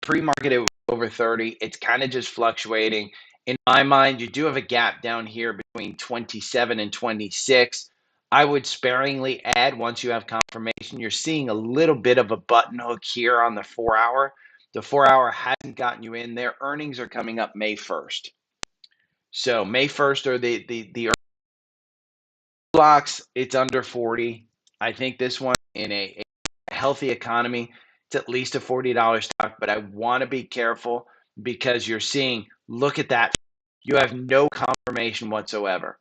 Pre-market it was over 30. It's kind of just fluctuating. In my mind, you do have a gap down here between 27 and 26. I would sparingly add once you have confirmation. You're seeing a little bit of a button hook here on the 4-hour. The 4-hour hasn't gotten you in there. Earnings are coming up May 1st. So May 1st are the blocks. It's under 40. I think this one in a healthy economy, it's at least a $40 stock, but I want to be careful because you're seeing, look at that. You have no confirmation whatsoever.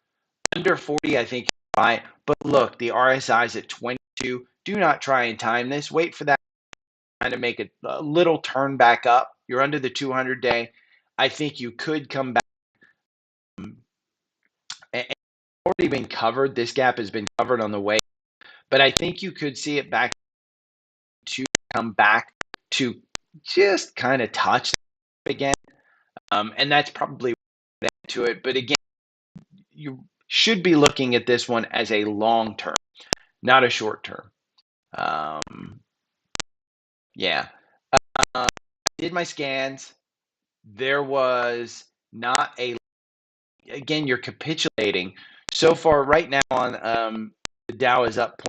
Under 40, I think, buy. But look, the RSI is at 22. Do not try and time this. Wait for that kind of make a little turn back up. You're under the 200-day. I think you could come back. And already been covered. This gap has been covered on the way. But I think you could see it back to come back to just kind of touch again. And that's probably to it. But again, you should be looking at this one as a long term, not a short term. Yeah. Did my scans. There was not a, again, you're capitulating. So far, right now on the Dow is up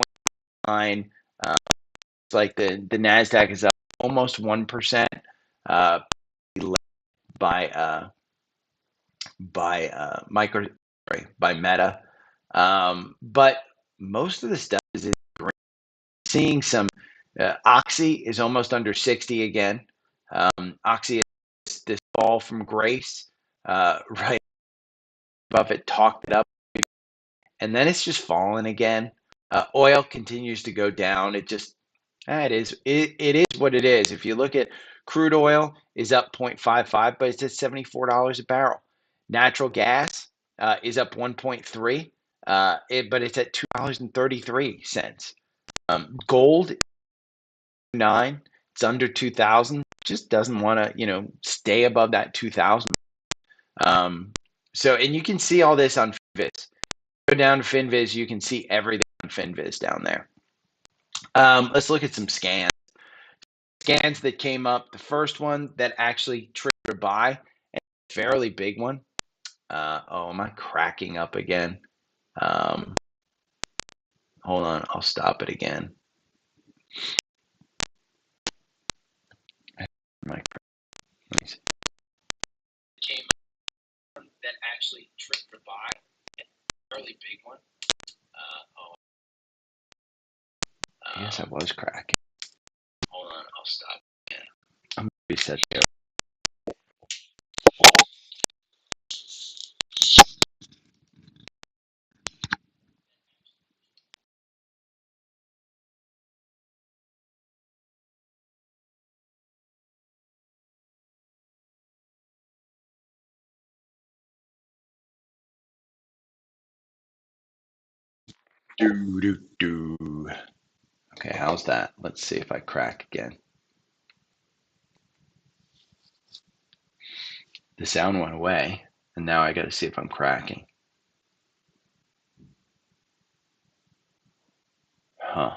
0.9. It's like the NASDAQ is up almost 1%. By by Meta, but most of the stuff is in green. Seeing some Oxy is almost under 60 again. Oxy is this fall from grace, right? Buffett talked it up, and then it's just fallen again. Oil continues to go down. It is what it is. If you look at crude oil is up 0.55, but it's at $74 a barrel. Natural gas is up 1.3, but it's at $2.33. Gold, 9, it's under 2,000. Just doesn't want to, stay above that 2,000. And you can see all this on Finviz. Go down to Finviz, you can see everything on Finviz down there. Let's look at some scans. Scans that came up. The first one that actually triggered a buy, a fairly big one. Am I cracking up again? Hold on, I'll stop it again. Came up that actually triggered a buy, a fairly big one. I guess I was cracking. Hold on, I'll stop again. I'm gonna reset there. Okay, how's that? Let's see if I crack again. The sound went away, and now I got to see if I'm cracking. Huh.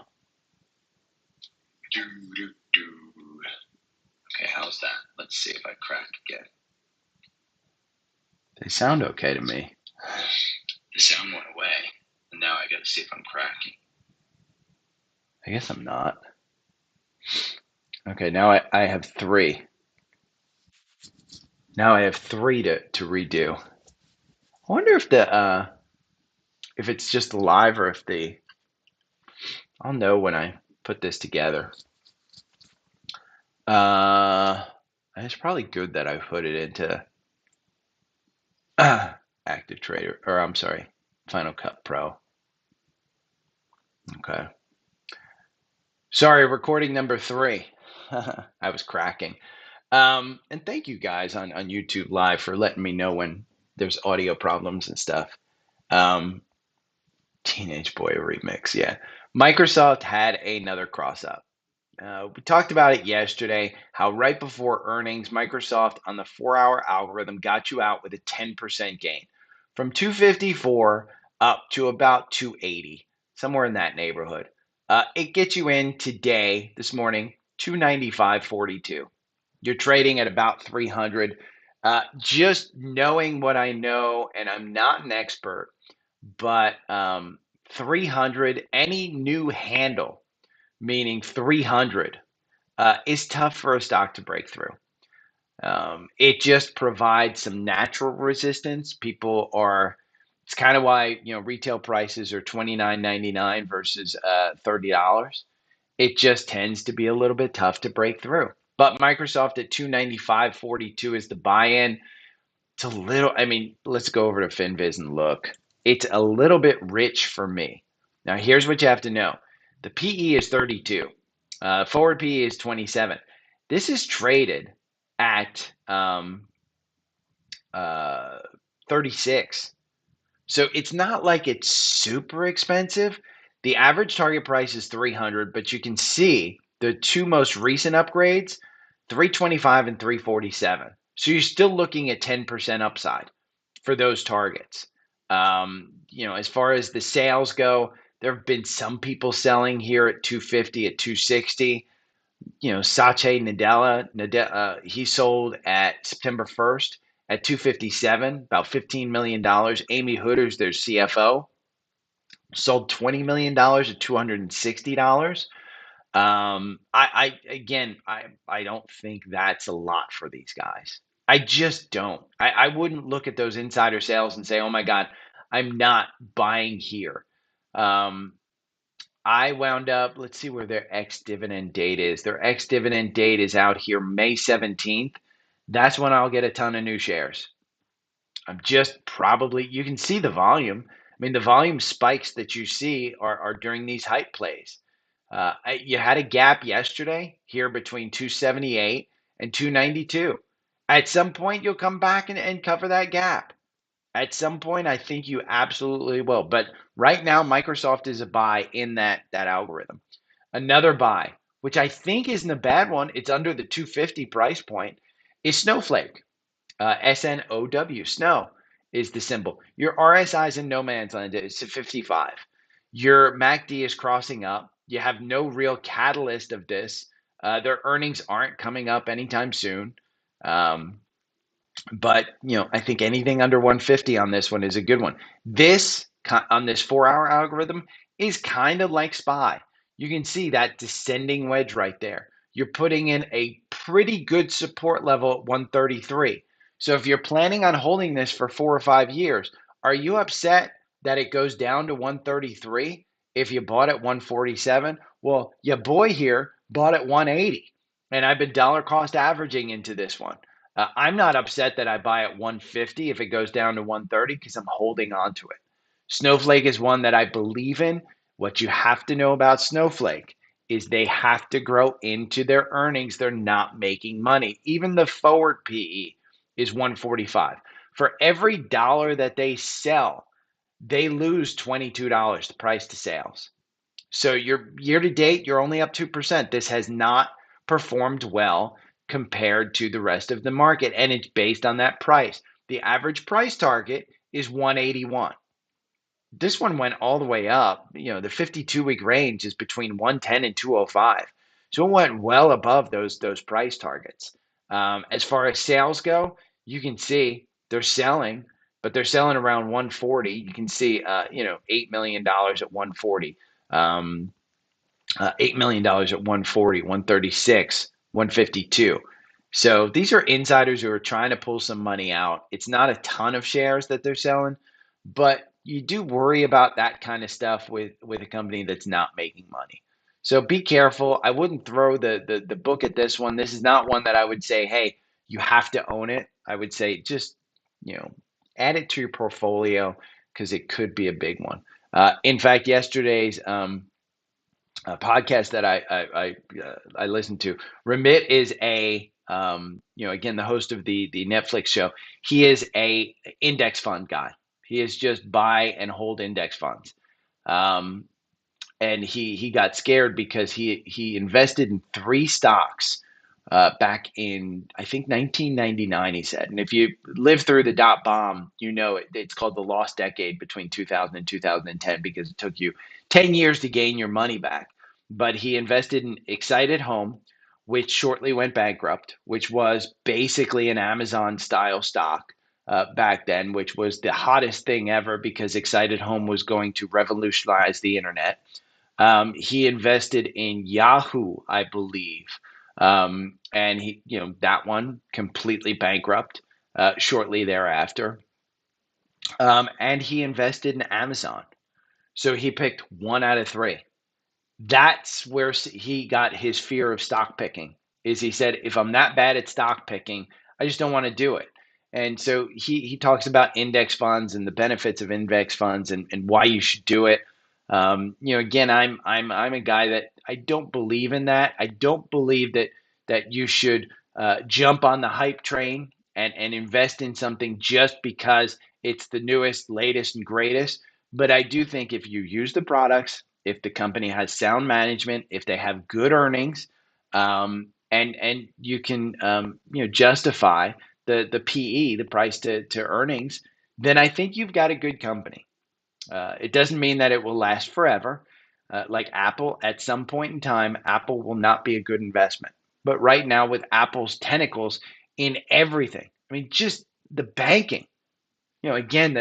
Okay, how's that? Let's see if I crack again. They sound okay to me. The sound went away, and now I got to see if I'm cracking. I guess I'm not. Okay, now I have 3. Now I have 3 to redo. I wonder if it's just live or if I'll know when I put this together. I And it's probably good that I put it into Active Trader, or I'm sorry, Final Cut Pro. Okay. Sorry, recording number 3. I was cracking. And thank you guys on YouTube Live for letting me know when there's audio problems and stuff. Teenage Boy remix, yeah. Microsoft had another cross up. We talked about it yesterday, how right before earnings, Microsoft on the 4-hour algorithm got you out with a 10% gain from 254 up to about 280, somewhere in that neighborhood. It gets you in today, this morning, 295.42. You're trading at about 300. Just knowing what I know, and I'm not an expert, but 300, any new handle, meaning 300, is tough for a stock to break through. It just provides some natural resistance. It's kind of why retail prices are $29.99 versus $30. It just tends to be a little bit tough to break through. But Microsoft at 295.42 is the buy-in. It's a little, let's go over to FinViz and look. It's a little bit rich for me. Now, here's what you have to know. The PE is 32. Forward PE is 27. This is traded at 36. So it's not like it's super expensive. The average target price is 300, but you can see the two most recent upgrades, 325 and 347. So you're still looking at 10% upside for those targets. As far as the sales go, there have been some people selling here at 250, at 260. Satya Nadella, he sold at September 1st at 257, about $15 million. Amy Hooters, their CFO, sold $20 million at $260. I don't think that's a lot for these guys. I just don't. I wouldn't look at those insider sales and say, oh my God, I'm not buying here. I wound up, let's see where their ex-dividend date is. Their ex-dividend date is out here May 17th. That's when I'll get a ton of new shares. I'm just probably, you can see the volume. The volume spikes that you see are during these hype plays. You had a gap yesterday here between 278 and 292. At some point, you'll come back and cover that gap. At some point, I think you absolutely will. But right now, Microsoft is a buy in that algorithm. Another buy, which I think isn't a bad one, it's under the 250 price point, is Snowflake. SNOW, Snow is the symbol. Your RSI is in no man's land. It's at 55. Your MACD is crossing up. You have no real catalyst of this. Their earnings aren't coming up anytime soon. But I think anything under 150 on this one is a good one. This on this 4-hour algorithm is kind of like SPY. You can see that descending wedge right there. You're putting in a pretty good support level at 133. So if you're planning on holding this for 4 or 5 years, are you upset that it goes down to 133 if you bought at 147? Well, your boy here bought at 180, and I've been dollar cost averaging into this one. I'm not upset that I buy at 150 if it goes down to 130 because I'm holding on to it. Snowflake is one that I believe in. What you have to know about Snowflake is they have to grow into their earnings. They're not making money. Even the forward PE is 145. For every dollar that they sell, they lose $22, the price to sales. So your year to date, you're only up 2%. This has not performed well compared to the rest of the market, and it's based on that price. The average price target is 181. This one went all the way up. The 52-week range is between 110 and 205. So it went well above those price targets. As far as sales go, you can see they're selling, but they're selling around 140. You can see, $8 million at 140. $8 million at 140, 136, 152. So these are insiders who are trying to pull some money out. It's not a ton of shares that they're selling, but you do worry about that kind of stuff with a company that's not making money. So be careful. I wouldn't throw the book at this one. This is not one that I would say, hey, you have to own it. I would say just, add it to your portfolio because it could be a big one. In fact, yesterday's podcast that I listened to, Ramit is again, the host of the Netflix show. He is a index fund guy. He is just buy and hold index funds. And he got scared because he invested in 3 stocks back in, I think, 1999, he said. And if you lived through the dot bomb, it's called the lost decade between 2000 and 2010 because it took you 10 years to gain your money back. But he invested in Excited Home, which shortly went bankrupt, which was basically an Amazon style stock back then, which was the hottest thing ever because Excited Home was going to revolutionize the internet. He invested in Yahoo, I believe, and that one completely bankrupt shortly thereafter. And he invested in Amazon, so he picked 1 out of 3. That's where he got his fear of stock picking. Is he said, if I'm that bad at stock picking, I just don't want to do it. And so he talks about index funds and the benefits of index funds and why you should do it. Again, I'm a guy that I don't believe in that. I don't believe that you should jump on the hype train and invest in something just because it's the newest, latest, and greatest. But I do think if you use the products, if the company has sound management, if they have good earnings, and you can justify the PE, the price to earnings, then I think you've got a good company. It doesn't mean that it will last forever. Like Apple, at some point in time, Apple will not be a good investment. But right now, with Apple's tentacles in everything, I mean, just the banking. Again,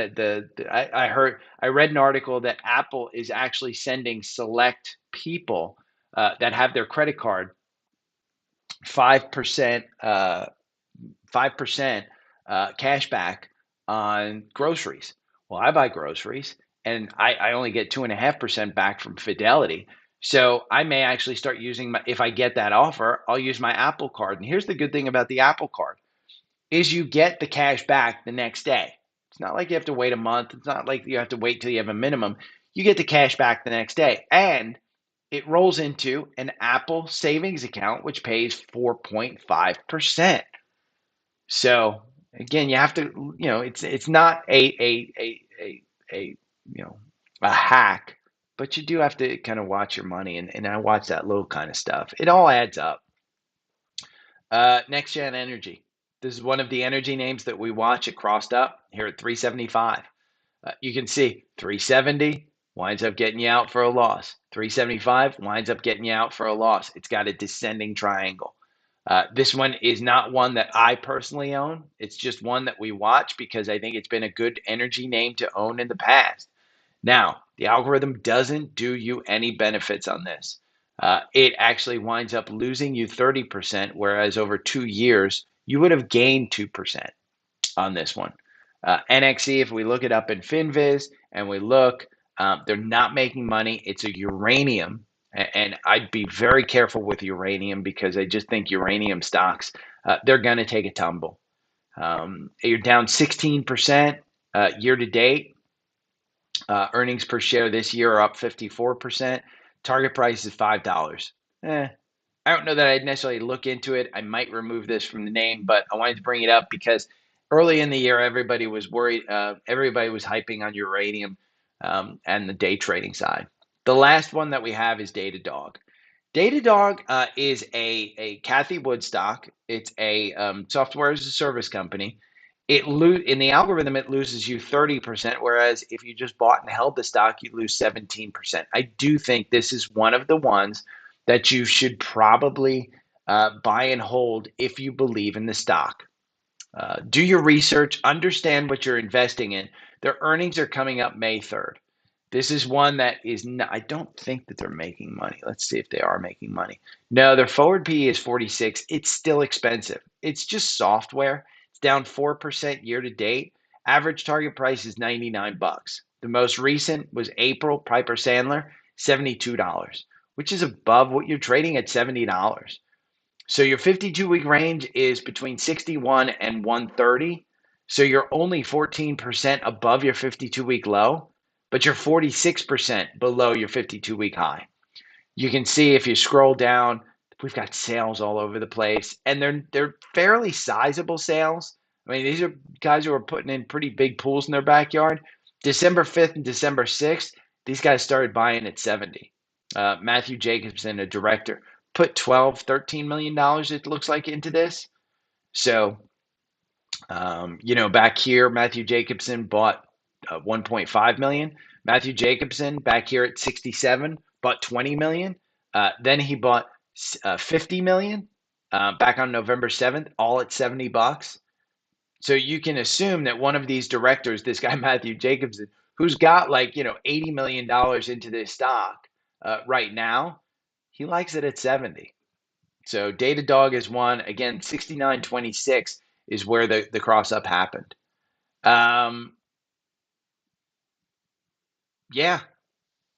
I read an article that Apple is actually sending select people that have their credit card 5% 5% cash back on groceries. Well, I buy groceries and I only get 2.5% back from Fidelity. So I may actually start using if I get that offer, I'll use my Apple card. And here's the good thing about the Apple card is you get the cash back the next day. It's not like you have to wait a month. It's not like you have to wait till you have a minimum. You get the cash back the next day. And it rolls into an Apple savings account, which pays 4.5%. So again, you have to, it's not a hack, but you do have to kind of watch your money, and I watch that little kind of stuff. It all adds up. NextGen Energy. This is one of the energy names that we watch. It crossed up here at 375. You can see 370 winds up getting you out for a loss. 375 winds up getting you out for a loss. It's got a descending triangle. This one is not one that I personally own. It's just one that we watch because I think it's been a good energy name to own in the past. Now, the algorithm doesn't do you any benefits on this. It actually winds up losing you 30%, whereas over 2 years, you would have gained 2% on this one. NXE, if we look it up in FinViz and we look, they're not making money. It's a uranium. And I'd be very careful with uranium because I just think uranium stocks, they're going to take a tumble. You're down 16% year to date. Earnings per share this year are up 54%. Target price is $5. I don't know that I'd necessarily look into it. I might remove this from the name, but I wanted to bring it up because early in the year, everybody was worried. Everybody was hyping on uranium and the day trading side. The last one that we have is Datadog. Datadog is a Cathie Wood stock. It's a software as a service company. In the algorithm, it loses you 30%, whereas if you just bought and held the stock, you lose 17%. I do think this is one of the ones that you should probably buy and hold if you believe in the stock. Do your research, understand what you're investing in. Their earnings are coming up May 3rd. This is one that is not, I don't think that they're making money. Let's see if they are making money. No, their forward PE is 46. It's still expensive. It's just software. It's down 4% year to date. Average target price is $99. The most recent was April, Piper Sandler, $72, which is above what you're trading at $70. So your 52-week range is between 61 and 130. So you're only 14% above your 52-week low, but you're 46% below your 52-week high. You can see if you scroll down, we've got sales all over the place, and they're fairly sizable sales. I mean, these are guys who are putting in pretty big pools in their backyard. December 5th and December 6th, these guys started buying at 70. Matthew Jacobson, a director, put 12, $13 million, it looks like, into this. So, back here, Matthew Jacobson bought 1.5 million. Matthew Jacobson back here at 67 bought 20 million. Then he bought 50 million back on November 7th, all at $70. So you can assume that one of these directors, this guy Matthew Jacobson, who's got like $80 million into this stock right now, he likes it at 70. So Datadog is one. Again, 69.26 is where the cross up happened. Yeah,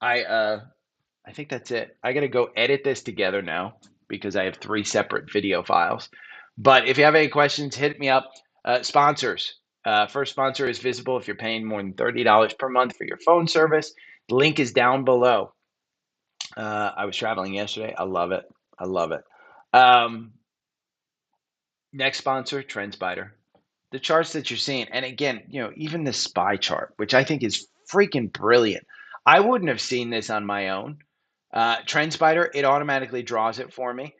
I think that's it. I got to go edit this together now because I have 3 separate video files. But if you have any questions, hit me up. Sponsors. First sponsor is visible if you're paying more than $30 per month for your phone service. The link is down below. I was traveling yesterday. I love it. I love it. Next sponsor, TrendSpider. The charts that you're seeing, and again, even the SPY chart, which I think is freaking brilliant. I wouldn't have seen this on my own. TrendSpider, it automatically draws it for me.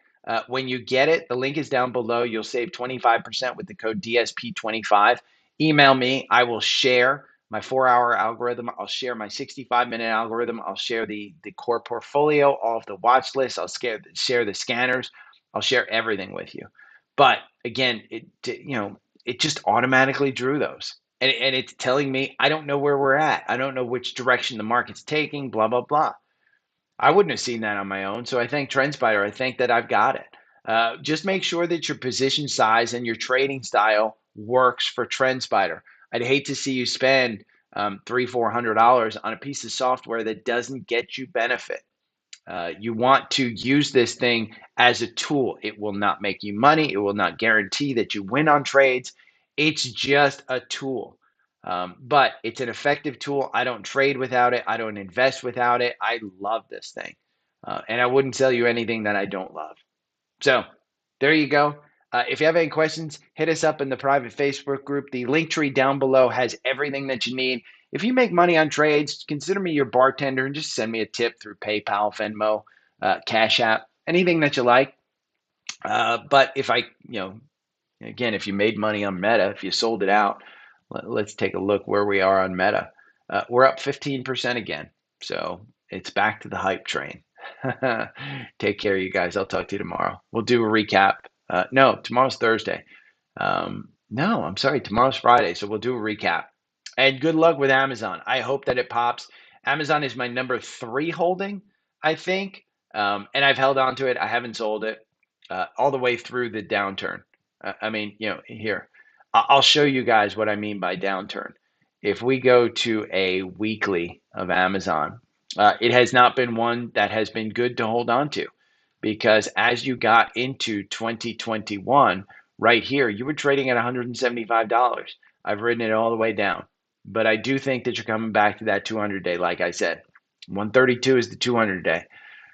When you get it, the link is down below. You'll save 25% with the code DSP25. Email me. I will share my 4-hour algorithm. I'll share my 65-minute algorithm. I'll share the core portfolio, all of the watch lists. I'll share the scanners. I'll share everything with you. But again, it just automatically drew those. And it's telling me I don't know where we're at. I don't know which direction the market's taking, blah, blah, blah. I wouldn't have seen that on my own. So I thank TrendSpider. I think that I've got it. Just make sure that your position size and your trading style works for TrendSpider. I'd hate to see you spend $300-400 on a piece of software that doesn't get you benefit. You want to use this thing as a tool. It will not make you money. It will not guarantee that you win on trades. It's just a tool. But it's an effective tool. I don't trade without it. I don't invest without it. I love this thing. And I wouldn't sell you anything that I don't love. So there you go. If you have any questions, hit us up in the private Facebook group. The link tree down below has everything that you need. If you make money on trades, consider me your bartender and just send me a tip through PayPal, Venmo, Cash App, anything that you like. But if again, if you made money on Meta, if you sold it out, let's take a look where we are on Meta. We're up 15% again. So it's back to the hype train. Take care, you guys. I'll talk to you tomorrow. We'll do a recap. No, tomorrow's Thursday. No, I'm sorry. Tomorrow's Friday. So we'll do a recap. And good luck with Amazon. I hope that it pops. Amazon is my number 3 holding, I think. And I've held on to it. I haven't sold it all the way through the downturn. I mean, here, I'll show you guys what I mean by downturn. If we go to a weekly of Amazon, it has not been one that has been good to hold on to because as you got into 2021, right here, you were trading at $175. I've written it all the way down. But I do think that you're coming back to that 200-day, like I said. 132 is the 200-day.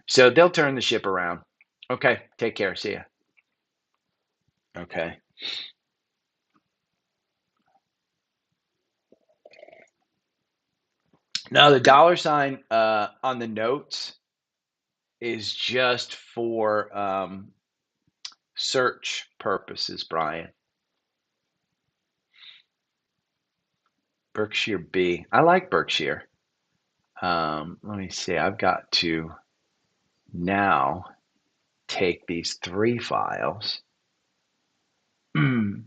So they'll turn the ship around. Okay, take care. See ya. Okay. Now the dollar sign on the notes is just for search purposes, Brian. Berkshire B. I like Berkshire. Let me see. I've got to now take these 3 files and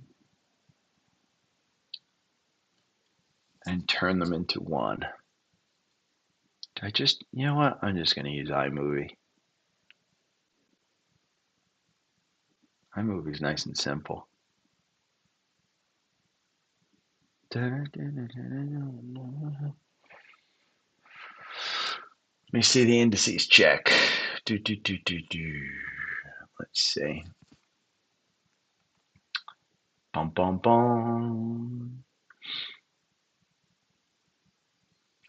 turn them into one. I just, you know what? I'm just going to use iMovie. iMovie's nice and simple. Let me see the indices check. Let's see. Bum, bum, bum.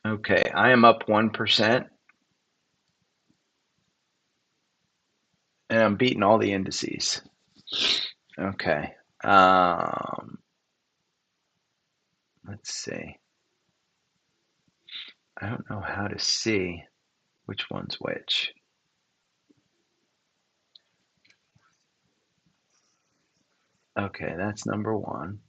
Okay, I am up 1%. And I'm beating all the indices. Okay. Let's see. I don't know how to see which one's which. Okay, that's number one.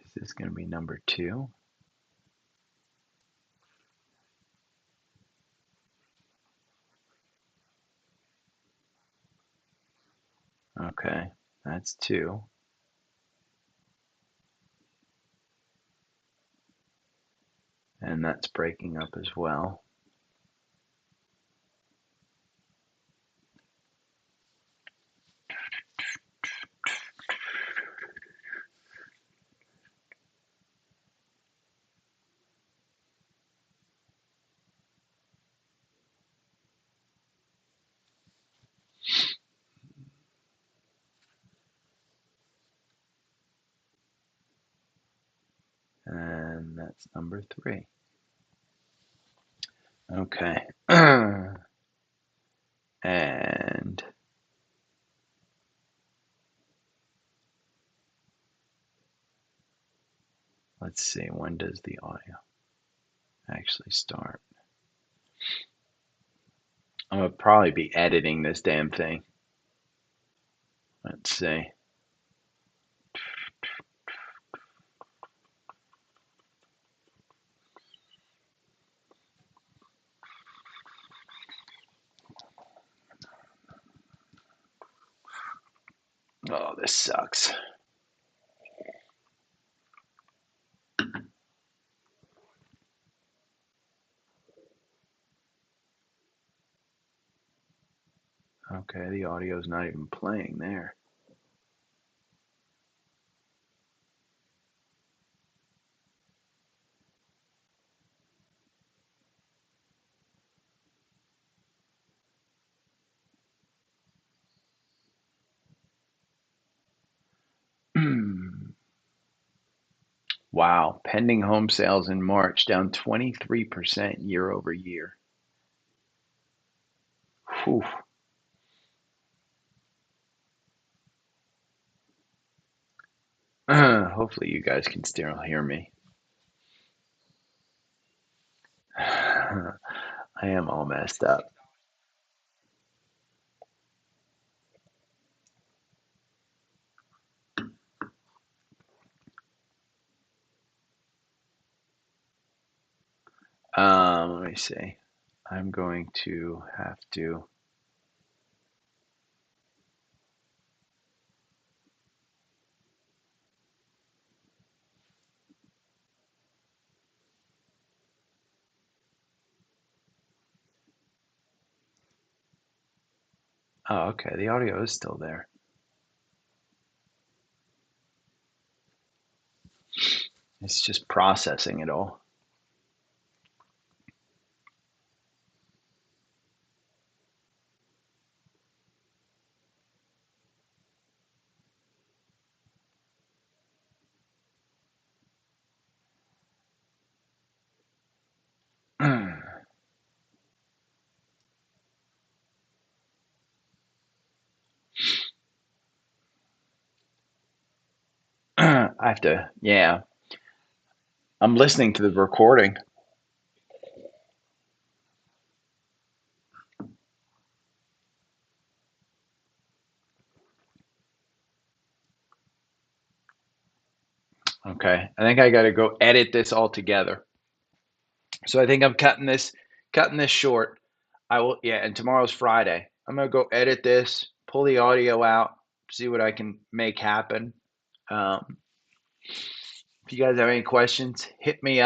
Is this going to be number two? Okay, that's two. And that's breaking up as well. And that's number three. Okay. And let's see, when does the audio actually start? I'm going to probably be editing this damn thing. Let's see. Oh, this sucks. Okay, the audio's not even playing there. Wow, pending home sales in March down 23% year over year. Whew. Hopefully you guys can still hear me. I am all messed up. Let me see. I'm going to have to. Oh, okay. The audio is still there. It's just processing it all. I have to, yeah. I'm listening to the recording. Okay, I think I got to go edit this all together. So I think I'm cutting this short. I will, yeah, and tomorrow's Friday. I'm gonna go edit this, pull the audio out, see what I can make happen. If you guys have any questions, hit me up.